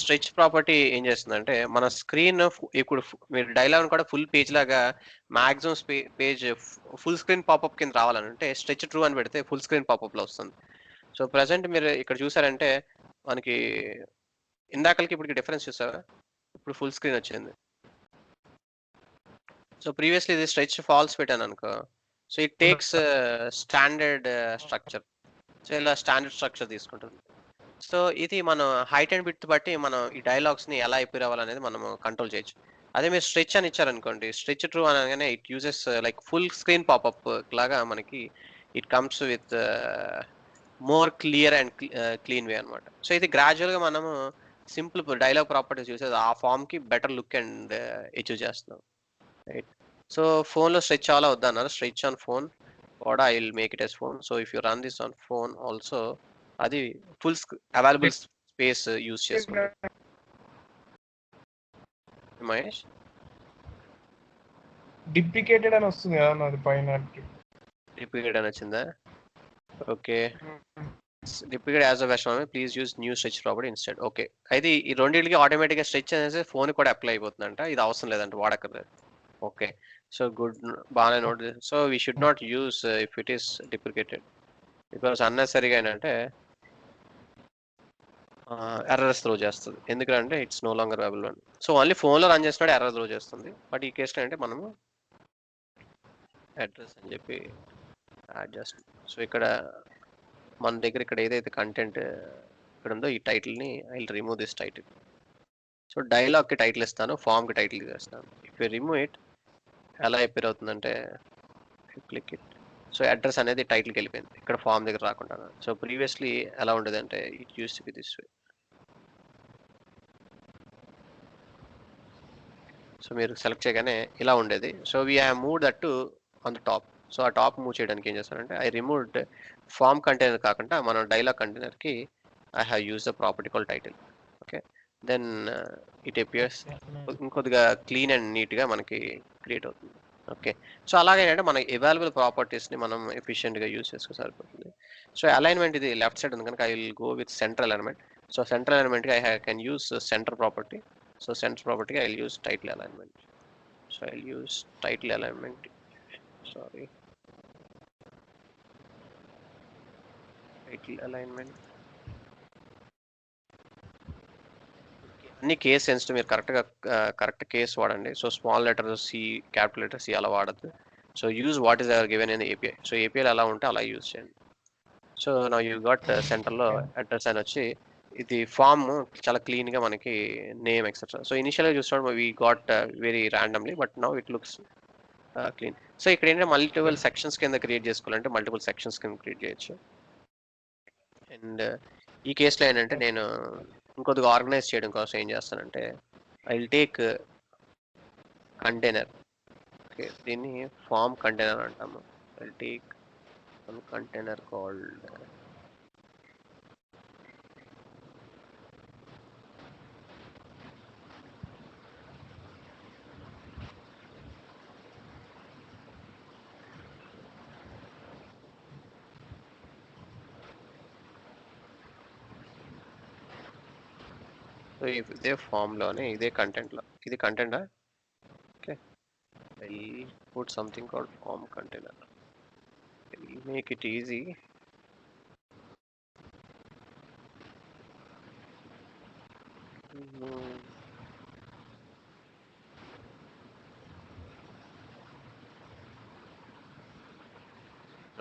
స్ట్రెచ్ ప్రాపర్టీ ఏం చేస్తుందంటే మన screen ఇప్పుడు మీరు dialog కూడా full page లాగా maximum page full screen popup కింద రావాలంటే స్ట్రెచ్ ట్రూ అని పెడితే ఫుల్ స్క్రీన్ పాపప్ లో వస్తుంది. సో ప్రజెంట్ మీరు ఇక్కడ చూసారంటే మనకి ఇందాకలకి ఇప్పుడు డిఫరెన్స్ చూసారా ఇప్పుడు ఫుల్ స్క్రీన్ వచ్చింది. సో ప్రీవియస్లీ ఇది స్ట్రెచ్ ఫాల్స్ పెట్టాను అనుకో. So it takes standard structure. So ఇలా స్టాండర్డ్ స్ట్రక్చర్ తీసుకుంటుంది. సో ఇది మనం హైట్ అండ్ విడ్త్ బట్టి మనం ఈ డైలాగ్స్ ని ఎలా ఎపిర్ అవ్వాలనేది మనం కంట్రోల్ చేయొచ్చు. అదే మీరు స్ట్రెచ్ అని ఇచ్చారనుకోండి స్ట్రెచ్ ట్రూ అనగానే it uses like full screen popup లాగా మనకి it comes with more clear and clean way అనమాట. సో ఇది గ్రాడ్యువల్ గా మనము సింపుల్ డైలాగ్ ప్రాపర్టీస్ చూసేది ఆ ఫామ్ కి బెటర్ లుక్ అండ్ అచీవ్ చేస్తున్నాం రైట్. సో ఫోన్ లో స్ట్రెచ్ అవ్వాలా వద్దా అన్నారు. స్ట్రెచ్ ఆన్ ఫోన్ కూడా I will make it as phone. So if you run this on phone also అది ఫుల్ అవైలబుల్ స్పేస్ యూజ్ చేసుకుంటుంది. మహేష్ డిప్లికేటెడ్ అని వస్తుంది కదా నాది పైన. డిప్లికేట్ అని వచ్చిందా? Okay duplicate as a version please use new stretch property instead. Okay అయితే ఈ రెండింటికి ఆటోమేటిక్ గా స్ట్రెచ్ అనేసి ఫోన్ కూడా అప్లై అయిపోతుందంట. ఇది అవసరం లేదంట వాడక్కర్లేదు. ఓకే సో గుడ్ బాగానే note. So we should not use if it is duplicated because అన్నెసరీగా ఏంటంటే ఎర్రర్స్ త్రో చేస్తుంది. ఎందుకంటే ఇట్స్ నో లాంగర్ అవైలబుల్ అని. సో ఓన్లీ ఫోన్లో రన్ చేస్తున్నాడు ఎర్రర్ త్రో చేస్తుంది. బట్ ఈ కేసులో అంటే మనము అడ్రస్ అని చెప్పి యాడ్ చేస్తాం. సో ఇక్కడ మన దగ్గర ఇక్కడ ఏదైతే కంటెంట్ ఇక్కడ ఉందో ఈ టైటిల్ని I will remove this title. So డైలాగ్కి టైటిల్ ఇస్తాను, ఫామ్కి టైటిల్ చేస్తాను. ఇఫ్ యూ రిమూవ్ ఇట్ ఎలా అపియర్ అవుతుందంటే క్లిక్ ఇట్. సో అడ్రస్ అనేది టైటిల్కి వెళ్ళిపోయింది, ఇక్కడ ఫామ్ దగ్గర రాకుండా. సో ప్రీవియస్లీ ఎలా ఉండేది అంటే it used to be this way. So మీరు సెలెక్ట్ చేయగానే ఇలా ఉండేది. So we have move that to on the top. So ఆ టాప్ మూవ్ చేయడానికి ఏం చేస్తానంటే ఐ రిమూవ్డ్ ఫామ్ కంటైనర్ కాకుండా మనం డైలాగ్ కంటైనర్కి I have use the property call title. Okay, then it appears ఇంకొద్దిగా క్లీన్ అండ్ నీట్గా మనకి క్రియేట్ అవుతుంది. ఓకే, సో అలాగే అంటే మన అవైలబుల్ ప్రాపర్టీస్ని మనం ఎఫిషియెంట్గా యూజ్ చేసుకో సరిపోతుంది. సో అలైన్మెంట్ ఇది లెఫ్ట్ సైడ్ ఉంది కనుక I will go with central element. So central ఎలిమెంట్కి I can use center property. So center property I'll use title alignment. So I'll use title alignment. Sorry, title alignment. అన్ని case sensitive, మీరు correct case వాడండి. So small letter C, capital letter C అలా వాడద్దు. So use what is ever given in API. So API ఎలా ఉంటే అలా use చేయండి. So నా యూ గాట్ సెంటర్లో అడ్రస్ అని వచ్చి ఇది ఫామ్ చాలా క్లీన్గా మనకి నేమ్ ఎక్సెట్రా. సో ఇనిషియల్గా చూసినప్పుడు we got very randomly, but now it looks clean. So ఇక్కడ ఏంటంటే మల్టిపుల్ సెక్షన్స్ కింద క్రియేట్ చేసుకోవాలంటే మల్టిపుల్ సెక్షన్స్ కింద క్రియేట్ చేయొచ్చు. అండ్ ఈ కేసులో ఏంటంటే నేను ఇంకొద్దిగా ఆర్గనైజ్ చేయడం కోసం ఏం చేస్తానంటే I will take container. Okay, దీన్ని ఫామ్ కంటైనర్ అంటాము. I will take one container called so ఇదే ఫామ్లోనే ఇదే కంటెంట్లో ఇది కంటెంటా. Okay, I put something called form container. Make it easy.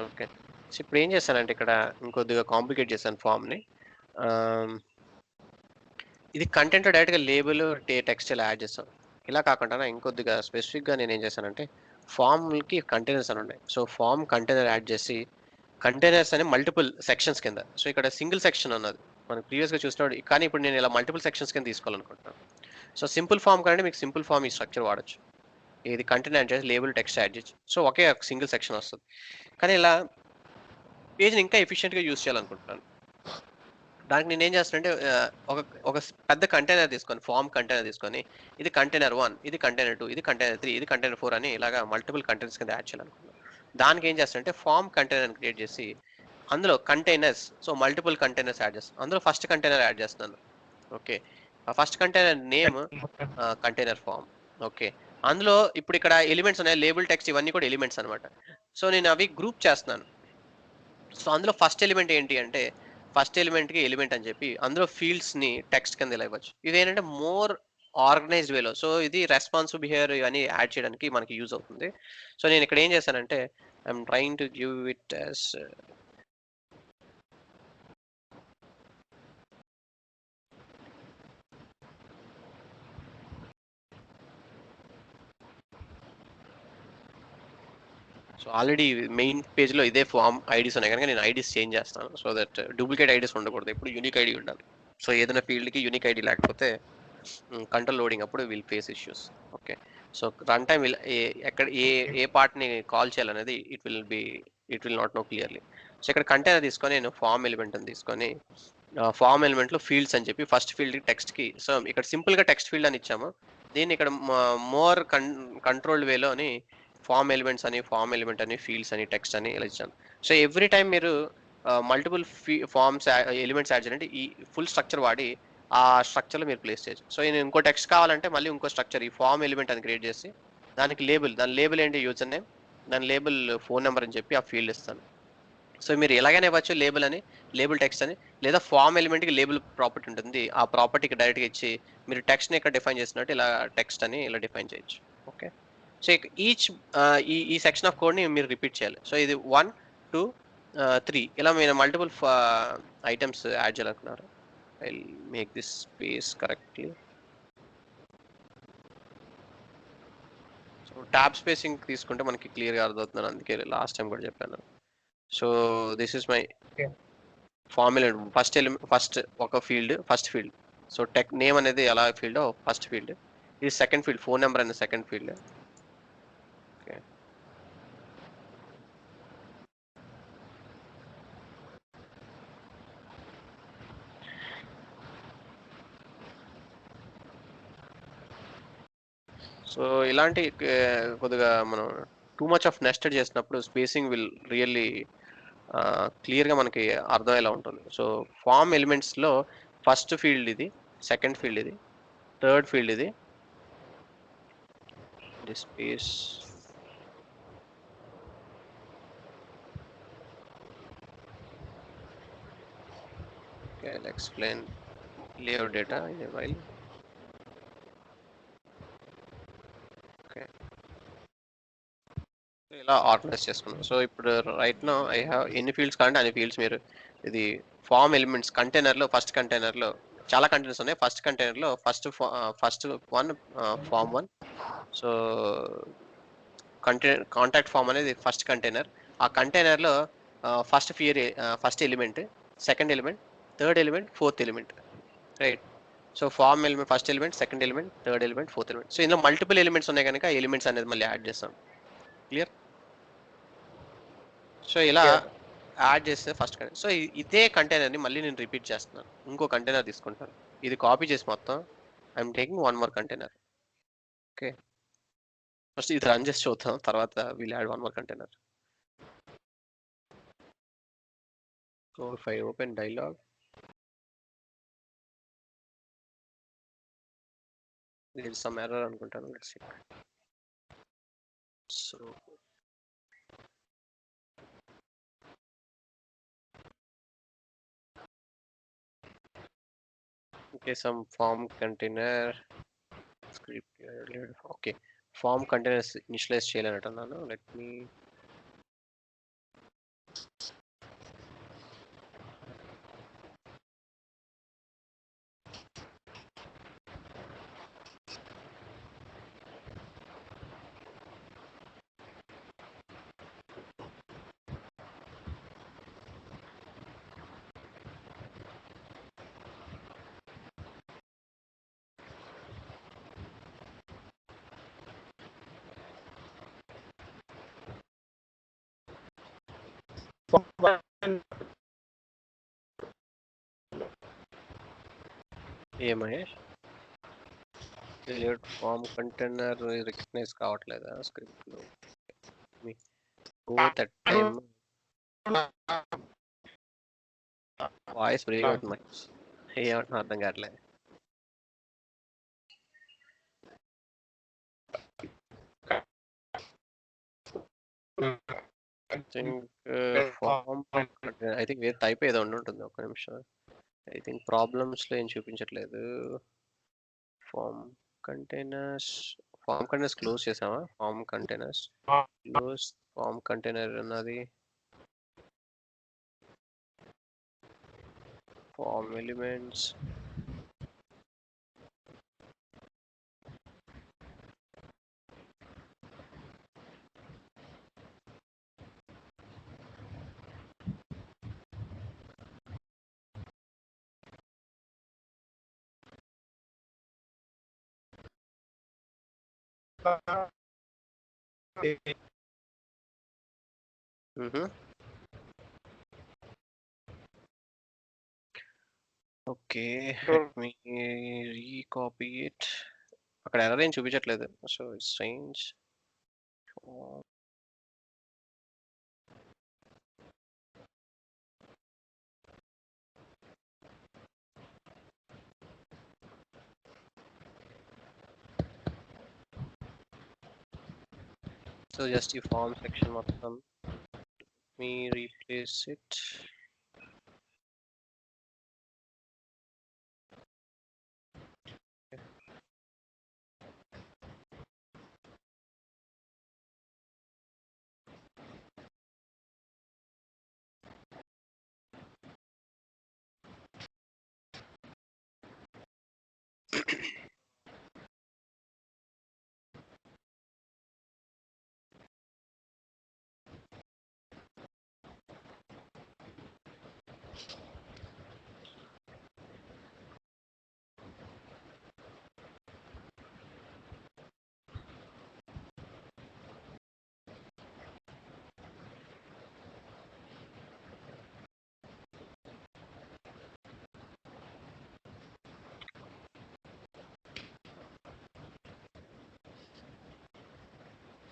Okay, so ఇప్పుడు ఏం చేశానంటే ఇక్కడ ఇంకొద్దిగా కాంప్లికేట్ చేశాను ఫామ్ని. ఇది కంటెంట్ డైరెక్ట్గా లేబుల్ టెక్స్ట్ ఇలా యాడ్ చేస్తాం. ఇలా కాకుండా ఇంకొద్దిగా స్పెసిఫిక్గా నేను ఏం చేశానంటే ఫామ్కి కంటైనర్స్ అని ఉన్నాయి. సో ఫామ్ కంటైనర్ యాడ్ చేసి కంటైనర్స్ అని మల్టిపుల్ సెక్షన్స్ కింద. సో ఇక్కడ సింగిల్ సెక్షన్ ఉన్నది మనం ప్రీవియస్గా చూసినప్పుడు, కానీ ఇప్పుడు నేను ఇలా మల్టిపుల్ సెక్షన్స్ కింద తీసుకోవాలనుకుంటున్నాను. సో సింపుల్ ఫామ్ కంటే మీకు సింపుల్ ఫామ్ ఈ స్ట్రక్చర్ వాడచ్చు. ఇది కంటెంట్ యాడ్ చేసి లేబుల్ టెక్స్ట్ యాడ్ చేయొచ్చు. సో ఒకే ఒక సింగిల్ సెక్షన్ వస్తుంది. కానీ ఇలా పేజ్ని ఇంకా ఎఫిషియెంట్గా యూజ్ చేయాలనుకుంటున్నాను. దానికి నేను ఏం చేస్తానంటే ఒక పెద్ద కంటైనర్ తీసుకొని, ఫామ్ కంటైనర్ తీసుకొని ఇది కంటైనర్ 1, ఇది కంటైనర్ 2, ఇది కంటైనర్ 3, ఇది కంటైనర్ 4 అని ఇలాగా మల్టిపుల్ కంటైనర్స్ కింద యాడ్ చేయాలనుకున్నాను. దానికి ఏం చేస్తానంటే ఫామ్ కంటైనర్ క్రియేట్ చేసి అందులో containers, so multiple containers add చేస్తాను. అందులో ఫస్ట్ కంటైనర్ యాడ్ చేస్తున్నాను. ఓకే, ఆ first container name container form. Okay, అందులో ఇప్పుడు ఇక్కడ ఎలిమెంట్స్ ఉన్నాయి, లేబుల్ టెక్స్ట్ ఇవన్నీ కూడా ఎలిమెంట్స్ అనమాట. సో నేను అవి గ్రూప్ చేస్తున్నాను. సో అందులో ఫస్ట్ ఎలిమెంట్ ఏంటి అంటే ఫస్ట్ ఎలిమెంట్కి ఎలిమెంట్ అని చెప్పి అందులో ఫీల్డ్స్ని టెక్స్ట్ కింద ఇలా ఇవ్వచ్చు. ఇది ఏంటంటే మోర్ ఆర్గనైజ్డ్ వేలో. సో ఇది రెస్పాన్సివ్ బిహేవియర్ ఇవన్నీ యాడ్ చేయడానికి మనకి యూజ్ అవుతుంది. సో నేను ఇక్కడ ఏం చేశానంటే I'm trying to give it as so already main పేజ్లో ఇదే ఫామ్ ఐడీస్ ఉన్నాయి కనుక నేను ఐడీస్ చేంజ్ చేస్తాను. సో దట్ డూప్లికేట్ ఐడీస్ ఉండకూడదు, ఇప్పుడు యూనిక్ ఐడి ఉండాలి. సో ఏదైనా ఫీల్డ్కి యూనిక్ ఐడి లేకపోతే కంట్రోల్ లోడింగ్ అప్పుడు will face issues. Okay, so run time ఎక్కడ ఏ పార్ట్ని కాల్ చేయాలనేది it will not no clearly. So ఇక్కడ కంటైనర్ తీసుకొని నేను ఫామ్ ఎలిమెంట్ అని తీసుకొని ఫామ్ ఎలిమెంట్లో ఫీల్డ్స్ అని చెప్పి ఫస్ట్ ఫీల్డ్ టెక్స్ట్కి, సో ఇక్కడ సింపుల్గా టెక్స్ట్ ఫీల్డ్ అని ఇచ్చాము. దీన్ని ఇక్కడ మోర్ కంట్రోల్డ్ వేలోని ఫామ్ ఎలిమెంట్స్ అని, ఫామ్ ఎలిమెంట్ అని, ఫీల్డ్స్ అని, టెక్స్ట్ అని ఇలా ఇచ్చాను. సో ఎవ్రీ టైం మీరు మల్టిపుల్ ఫామ్స్ ఎలిమెంట్స్ యాడ్ చేయాలంటే ఈ ఫుల్ స్ట్రక్చర్ వాడి ఆ స్ట్రక్చర్లో మీరు ప్లేస్ చేయొచ్చు. సో నేను ఇంకో టెక్స్ట్ కావాలంటే మళ్ళీ ఇంకో స్ట్రక్చర్ ఈ ఫామ్ ఎలిమెంట్ అని క్రియేట్ చేసి దానికి దాని లేబుల్ ఏంటి యూజర్ నేమ్, దాని లేబుల్ ఫోన్ నెంబర్ అని చెప్పి ఆ ఫీల్డ్ ఇస్తాను. సో మీరు ఎలాగైనా ఇవ్వచ్చు లేబుల్ అని, లేబుల్ టెక్స్ట్ అని, లేదా ఫామ్ ఎలిమెంట్కి లేబుల్ ప్రాపర్టీ ఉంటుంది, ఆ ప్రాపర్టీకి డైరెక్ట్గా ఇచ్చి మీరు టెక్స్ట్ని ఇక్కడ డిఫైన్ చేసినట్టు ఇలా టెక్స్ట్ అని ఇలా డిఫైన్ చేయొచ్చు. ఓకే, సో ఈచ్ ఈ సెక్షన్ ఆఫ్ కోడ్ని మీరు రిపీట్ చేయాలి. సో ఇది 1, 2, 3 ఇలా మీరు మల్టిపుల్ ఐటమ్స్ యాడ్ చేయాలనుకున్నారు. I make this space correctly. So so tab spacing తీసుకుంటే మనకి క్లియర్గా అర్థమవుతుంది, అందుకే లాస్ట్ టైం కూడా చెప్పాను. So this is my Okay. Form element. First ఒక first field. So text name అనేది ఎలా ఫీల్డ్ ఫస్ట్ ఫీల్డ్, ఇది సెకండ్ ఫీల్డ్, ఫోన్ నెంబర్ అనేది సెకండ్ ఫీల్డ్. ఓకే, సో ఇలాంటి కొద్దిగా మనం టూ మచ్ ఆఫ్ నెస్టెడ్ చేసినప్పుడు స్పేసింగ్ విల్ రియల్లీ క్లియర్గా మనకి అర్థమయ్యేలా ఉంటుంది. సో ఫామ్ ఎలిమెంట్స్లో ఫస్ట్ ఫీల్డ్ ఇది, సెకండ్ ఫీల్డ్ ఇది, థర్డ్ ఫీల్డ్ ఇది space. Okay, I'll explain layout data in a while. Okay, ఇలా ఆర్గనైజ్ చేసుకున్నాం. సో ఇప్పుడు రైట్ నో ఐ హ్యావ్ ఎన్ని ఫీల్డ్స్ కావాలంటే అన్ని ఫీల్డ్స్. మీరు ఇది ఫామ్ ఎలిమెంట్స్ కంటైనర్లో ఫస్ట్ కంటైనర్లో చాలా కంటైనర్స్ ఉన్నాయి. ఫస్ట్ కంటైనర్లో first one form one. So contact form అనేది ఫస్ట్ కంటైనర్. ఆ కంటైనర్లో first element, second element, third element, fourth element, right. So form element first element, second element, third element, fourth element. So ఇందులో multiple elements ఉన్నాయి కనుక elements అనేది మళ్ళీ add చేస్తాం. Clear? So ఇలా యాడ్ చేస్తే ఫస్ట్ కంటైనర్. సో ఇదే కంటైనర్ని మళ్ళీ నేను రిపీట్ చేస్తున్నాను, ఇంకో కంటైనర్ తీసుకుంటాను. ఇది కాపీ చేసి మొత్తం I'm taking one more container. Okay, first ఇది రన్ చేసి చూద్దాం, తర్వాత will add one more container. So if I open dialog, there is some error అనుకుంటాను. Let's check. So okay, some form container script. Okay, form containers initialize చేయాలనుకుంటున్నాను. Let me Mahesh delete form container recognize కావట్లేదా script లో? Go that time voice break అవుతుంది మహేష్, ఏమంటున్నా అర్థం కావట్లేదు. I think వేరే type ఏదో ఉంటుంది, ఒక్క నిమిషం. ఐ థింక్ ప్రాబ్లమ్స్ లో ఏం చూపించట్లేదు. ఫామ్ కంటైనర్స్ క్లోజ్ చేసామా? Form containers close. Form container అన్నది form elements. Okay, let me recopy it. అక్కడ ఎర్రర్ ఏం చూపించట్లేదు, so it's strange. So just ఈ ఫామ్ సెక్షన్ మొత్తం మీ replace it.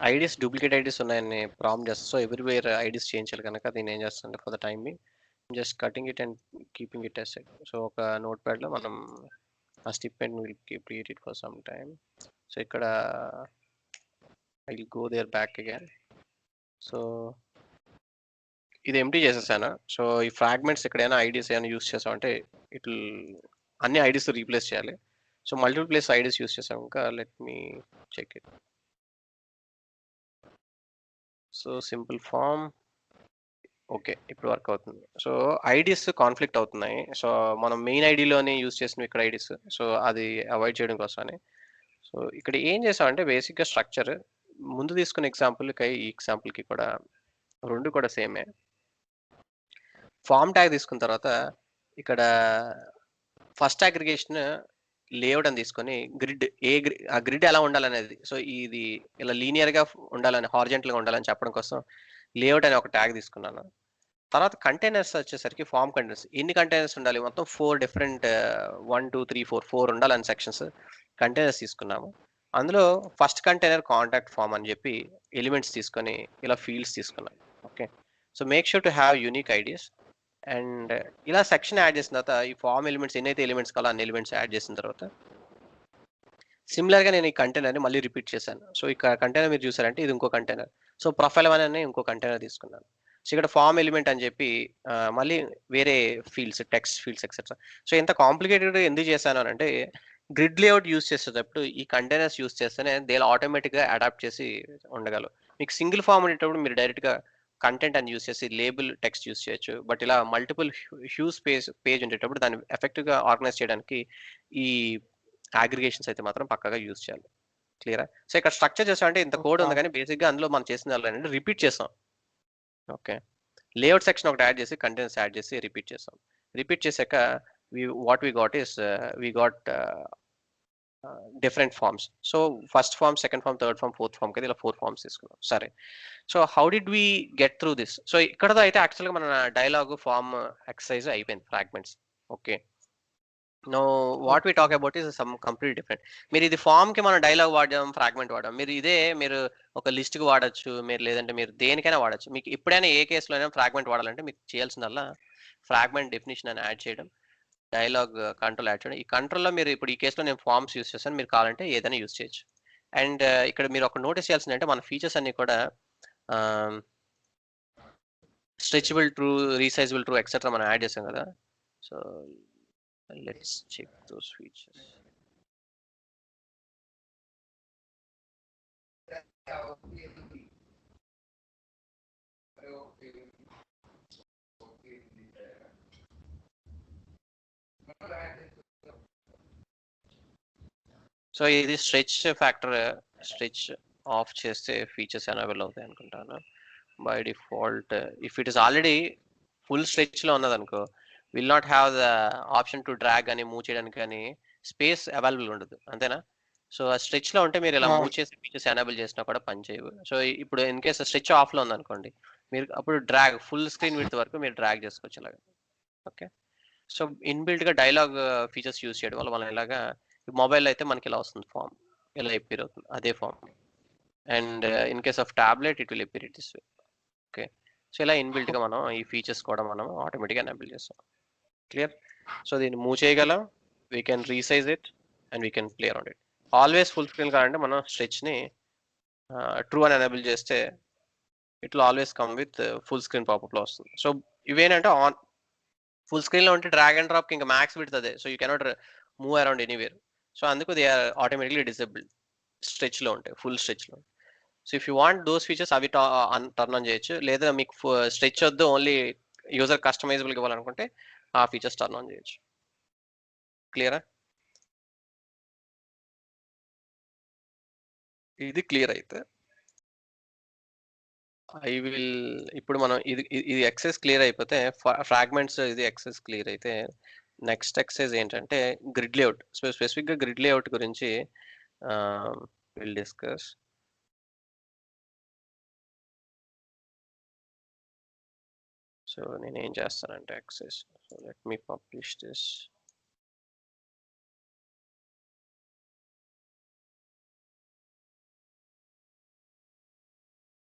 IDs duplicate IDs ఉన్నాయని ప్రాంప్ట్ చేస్తాను. సో ఎవ్రీవేర్ ఐడీస్ చేయించాలి కనుక దీన్ని ఏం చేస్తానంటే for the time be just cutting it and keeping it yes. So ఒక నోట్ ప్యాడ్లో మనం ఆ స్టిప్మెంట్ will create it for some time. So ఇక్కడ I will go there back again. So ఇది ఎంటీ చేసేసాను. సో ఈ ఫ్రాగ్మెంట్స్ ఎక్కడైనా ఐడీస్ ఏమైనా యూస్ చేసామంటే ఇట్ అన్ని ఐడీస్ రీప్లేస్ చేయాలి. So multiple place IDs use చేసాం ఇంకా let me check it. So simple form okay ఇప్పుడు వర్క్ అవుతుంది. సో ఐడీస్ కాన్ఫ్లిక్ట్ అవుతున్నాయి. సో మనం మెయిన్ ఐడిలోనే యూస్ చేసినవి ఇక్కడ ఐడీస్. సో అది అవాయిడ్ చేయడం కోసమని సో ఇక్కడ ఏం చేసామంటే బేసిక్గా స్ట్రక్చర్ ముందు తీసుకున్న ఎగ్జాంపుల్కి ఈ ఎగ్జాంపుల్కి కూడా రెండు కూడా సేమే. ఫామ్ ట్యాగ్ తీసుకున్న తర్వాత ఇక్కడ ఫస్ట్ అగ్రిగేషన్ లేఅవుట్ అని తీసుకొని గ్రిడ్ ఆ గ్రిడ్ ఎలా ఉండాలనేది సో ఇది ఇలా లీనియర్గా ఉండాలని హారిజెంటల్గా ఉండాలని చెప్పడం కోసం లేఅవుట్ అనే ఒక ట్యాగ్ తీసుకున్నాను. తర్వాత కంటైనర్స్ వచ్చేసరికి ఫామ్ కంటైనర్స్ ఎన్ని కంటైనర్స్ ఉండాలి మొత్తం 4 డిఫరెంట్ 1 2 3 4 ఉండాలని సెక్షన్స్ కంటైనర్స్ తీసుకున్నాము. అందులో ఫస్ట్ కంటైనర్ కాంటాక్ట్ ఫామ్ అని చెప్పి ఎలిమెంట్స్ తీసుకొని ఇలా ఫీల్డ్స్ తీసుకున్నాం. Okay so make sure to have unique IDs and ఇలా సెక్షన్ యాడ్ చేసిన తర్వాత ఈ ఫామ్ ఎలిమెంట్స్ ఎన్నైతే ఎలిమెంట్స్ కావాలో అన్ని ఎలిమెంట్స్ యాడ్ చేసిన తర్వాత సిమిలర్గా నేను ఈ కంటైనర్ని మళ్ళీ రిపీట్ చేశాను. సో ఈ కంటైనర్ మీరు చూసారంటే ఇది ఇంకో కంటైనర్. సో ప్రొఫైల్ వన్ అనే ఇంకో కంటైనర్ తీసుకున్నాను. సో ఇక్కడ ఫామ్ ఎలిమెంట్ అని చెప్పి మళ్ళీ వేరే fields text fields etcetera. So ఇంత కాంప్లికేటెడ్ ఎందుకు చేశాను అంటే గ్రిడ్ లేఅవుట్ యూస్ చేసేటప్పుడు ఈ కంటైనర్స్ యూస్ చేస్తేనే దే ఆటోమేటిక్గా అడాప్ట్ చేసి ఉండగలరు. మీకు సింగిల్ ఫామ్ ఉండేటప్పుడు మీరు డైరెక్ట్గా కంటెంట్ అని యూస్ చేసి లేబుల్ టెక్స్ట్ యూస్ చేయొచ్చు. బట్ ఇలా మల్టిపుల్ హ్యూజ్ పేజ్ ఉండేటప్పుడు దాన్ని ఎఫెక్టివ్గా ఆర్గనైజ్ చేయడానికి ఈ అగ్రిగేషన్స్ అయితే మాత్రం పక్కగా యూజ్ చేయాలి. క్లియరా? సో ఇక్కడ స్ట్రక్చర్ చేసామంటే ఇంత కోడ్ ఉంది కానీ బేసిక్గా అందులో మనం చేసిన ఏంటంటే రిపీట్ చేసాం. ఓకే లేఅవుట్ సెక్షన్ ఒకటి యాడ్ చేసి కంటెంట్స్ యాడ్ చేసి రిపీట్ చేసాం. రిపీట్ చేశాక what we got is we got different forms. So first form second form third form fourth form కదా ఇలా 4 ఫార్మ్స్ తీసుకున్నాం. సరే so how did we get through this? So ఇక్కడతో అయితే యాక్చువల్గా మన డైలాగ్ ఫార్మ్ ఎక్సర్సైజ్ అయిపోయింది fragments. Okay no what we talk about is some complete different. మీరు ఇది ఫామ్ కి మనం డైలాగ్ వాడాం ఫ్రాగ్మెంట్ వాడాం. మీరు ఇదే మీరు ఒక లిస్ట్ కి వాడచ్చు మీరు లేదంటే మీరు దేనికైనా వాడచ్చు. మీకు ఎప్పుడైనా ఏ కేసులో అయినా ఫ్రాగ్మెంట్ వాడాలంటే మీకు చేయాల్సిందల్లా ఫ్రాగ్మెంట్ డెఫినేషన్ అని యాడ్ చేయడం డైలాగ్ కంట్రోల్ యాడ్ చేయడం. ఈ కంట్రోల్లో మీరు ఇప్పుడు ఈ కేసులో నేను ఫార్మ్స్ యూస్ చేస్తాను మీరు కావాలంటే ఏదైనా యూస్ చేయొచ్చు. అండ్ ఇక్కడ మీరు ఒక నోటీస్ చేయాల్సిందంటే మన ఫీచర్స్ అన్ని కూడా stretchable true resizable true etcetera మనం యాడ్ చేసాం కదా. So let's check those features. So ఇది స్ట్రెచ్ ఫ్యాక్టర్ స్ట్రెచ్ ఆఫ్ చేస్తే ఫీచర్స్ ఎనేబుల్ అవుతాయి అనుకుంటాను. By default if it is already full స్ట్రెచ్లో ఉన్నది అనుకో will not have the option to drag అని మూవ్ చేయడానికి కానీ స్పేస్ అవైలబుల్ ఉండదు అంతేనా. సో ఆ స్ట్రెచ్లో ఉంటే మీరు ఇలా మూవ్ చేసి ఫీచర్స్ ఎనేబుల్ చేసినా కూడా పని చేయవు. సో ఇప్పుడు ఇన్ కేస్ స్ట్రెచ్ ఆఫ్లో ఉందనుకోండి మీరు అప్పుడు డ్రాగ్ ఫుల్ స్క్రీన్ విడ్త్ వరకు మీరు డ్రాగ్ చేసుకోవచ్చు ఇలాగా. ఓకే సో ఇన్బిల్ట్గా డైలాగ్ ఫీచర్స్ యూస్ చేయడం వల్ల మనం ఇలాగా మొబైల్ అయితే మనకి ఇలా వస్తుంది ఫామ్ ఇలా ఎపీర్ అవుతుంది అదే form. And in case of tablet it will appear it this way. Okay so ఇలా ఇన్బిల్ట్గా మనం ఈ ఫీచర్స్ కూడా మనం ఆటోమేటిక్గా ఎనేబుల్ చేస్తాం. క్లియర్? సో దీన్ని మూవ్ చేయగలం, we can resize it and we can play around it. Always full screen కావాలంటే మనం స్ట్రెచ్ని ట్రూ అని ఎనేబుల్ చేస్తే it will always come with full screen పాపప్లో వస్తుంది. సో ఇవేంటంటే ఆన్ ఫుల్ స్క్రీన్లో ఉంటే డ్రాగ్ అండ్ డ్రాప్కి ఇంకా మ్యాక్స్ పెడుతుంది. So you cannot move around anywhere. So అందుకు దే ఆర్ ఆటోమేటిక్లీ డిసేబుల్డ్ స్ట్రెచ్లో ఉంటాయి ఫుల్ స్ట్రెచ్లో. So if you want those features అవి టర్న్ ఆన్ చేయొచ్చు. లేదా మీకు స్ట్రెచ్ వద్దు ఓన్లీ యూజర్ కస్టమైజబుల్గా ఇవ్వాలనుకుంటే ఆ ఫీచర్స్ టర్న్ ఆన్ చేయొచ్చు. క్లియరా? ఇది క్లియర్ అయితే ఐ విల్ ఇప్పుడు మనం ఇది ఎక్సెస్ క్లియర్ అయిపోతే ఫ్రాగ్మెంట్స్ ఇది ఎక్సెస్ క్లియర్ అయితే నెక్స్ట్ ఎక్సెస్ ఏంటంటే గ్రిడ్ లేఅవుట్. స్పెసిఫిక్గా గ్రిడ్ లేఅవుట్ గురించి విల్ డిస్కస్. సో నేను ఏం చేస్తానంటే excess so let me publish this.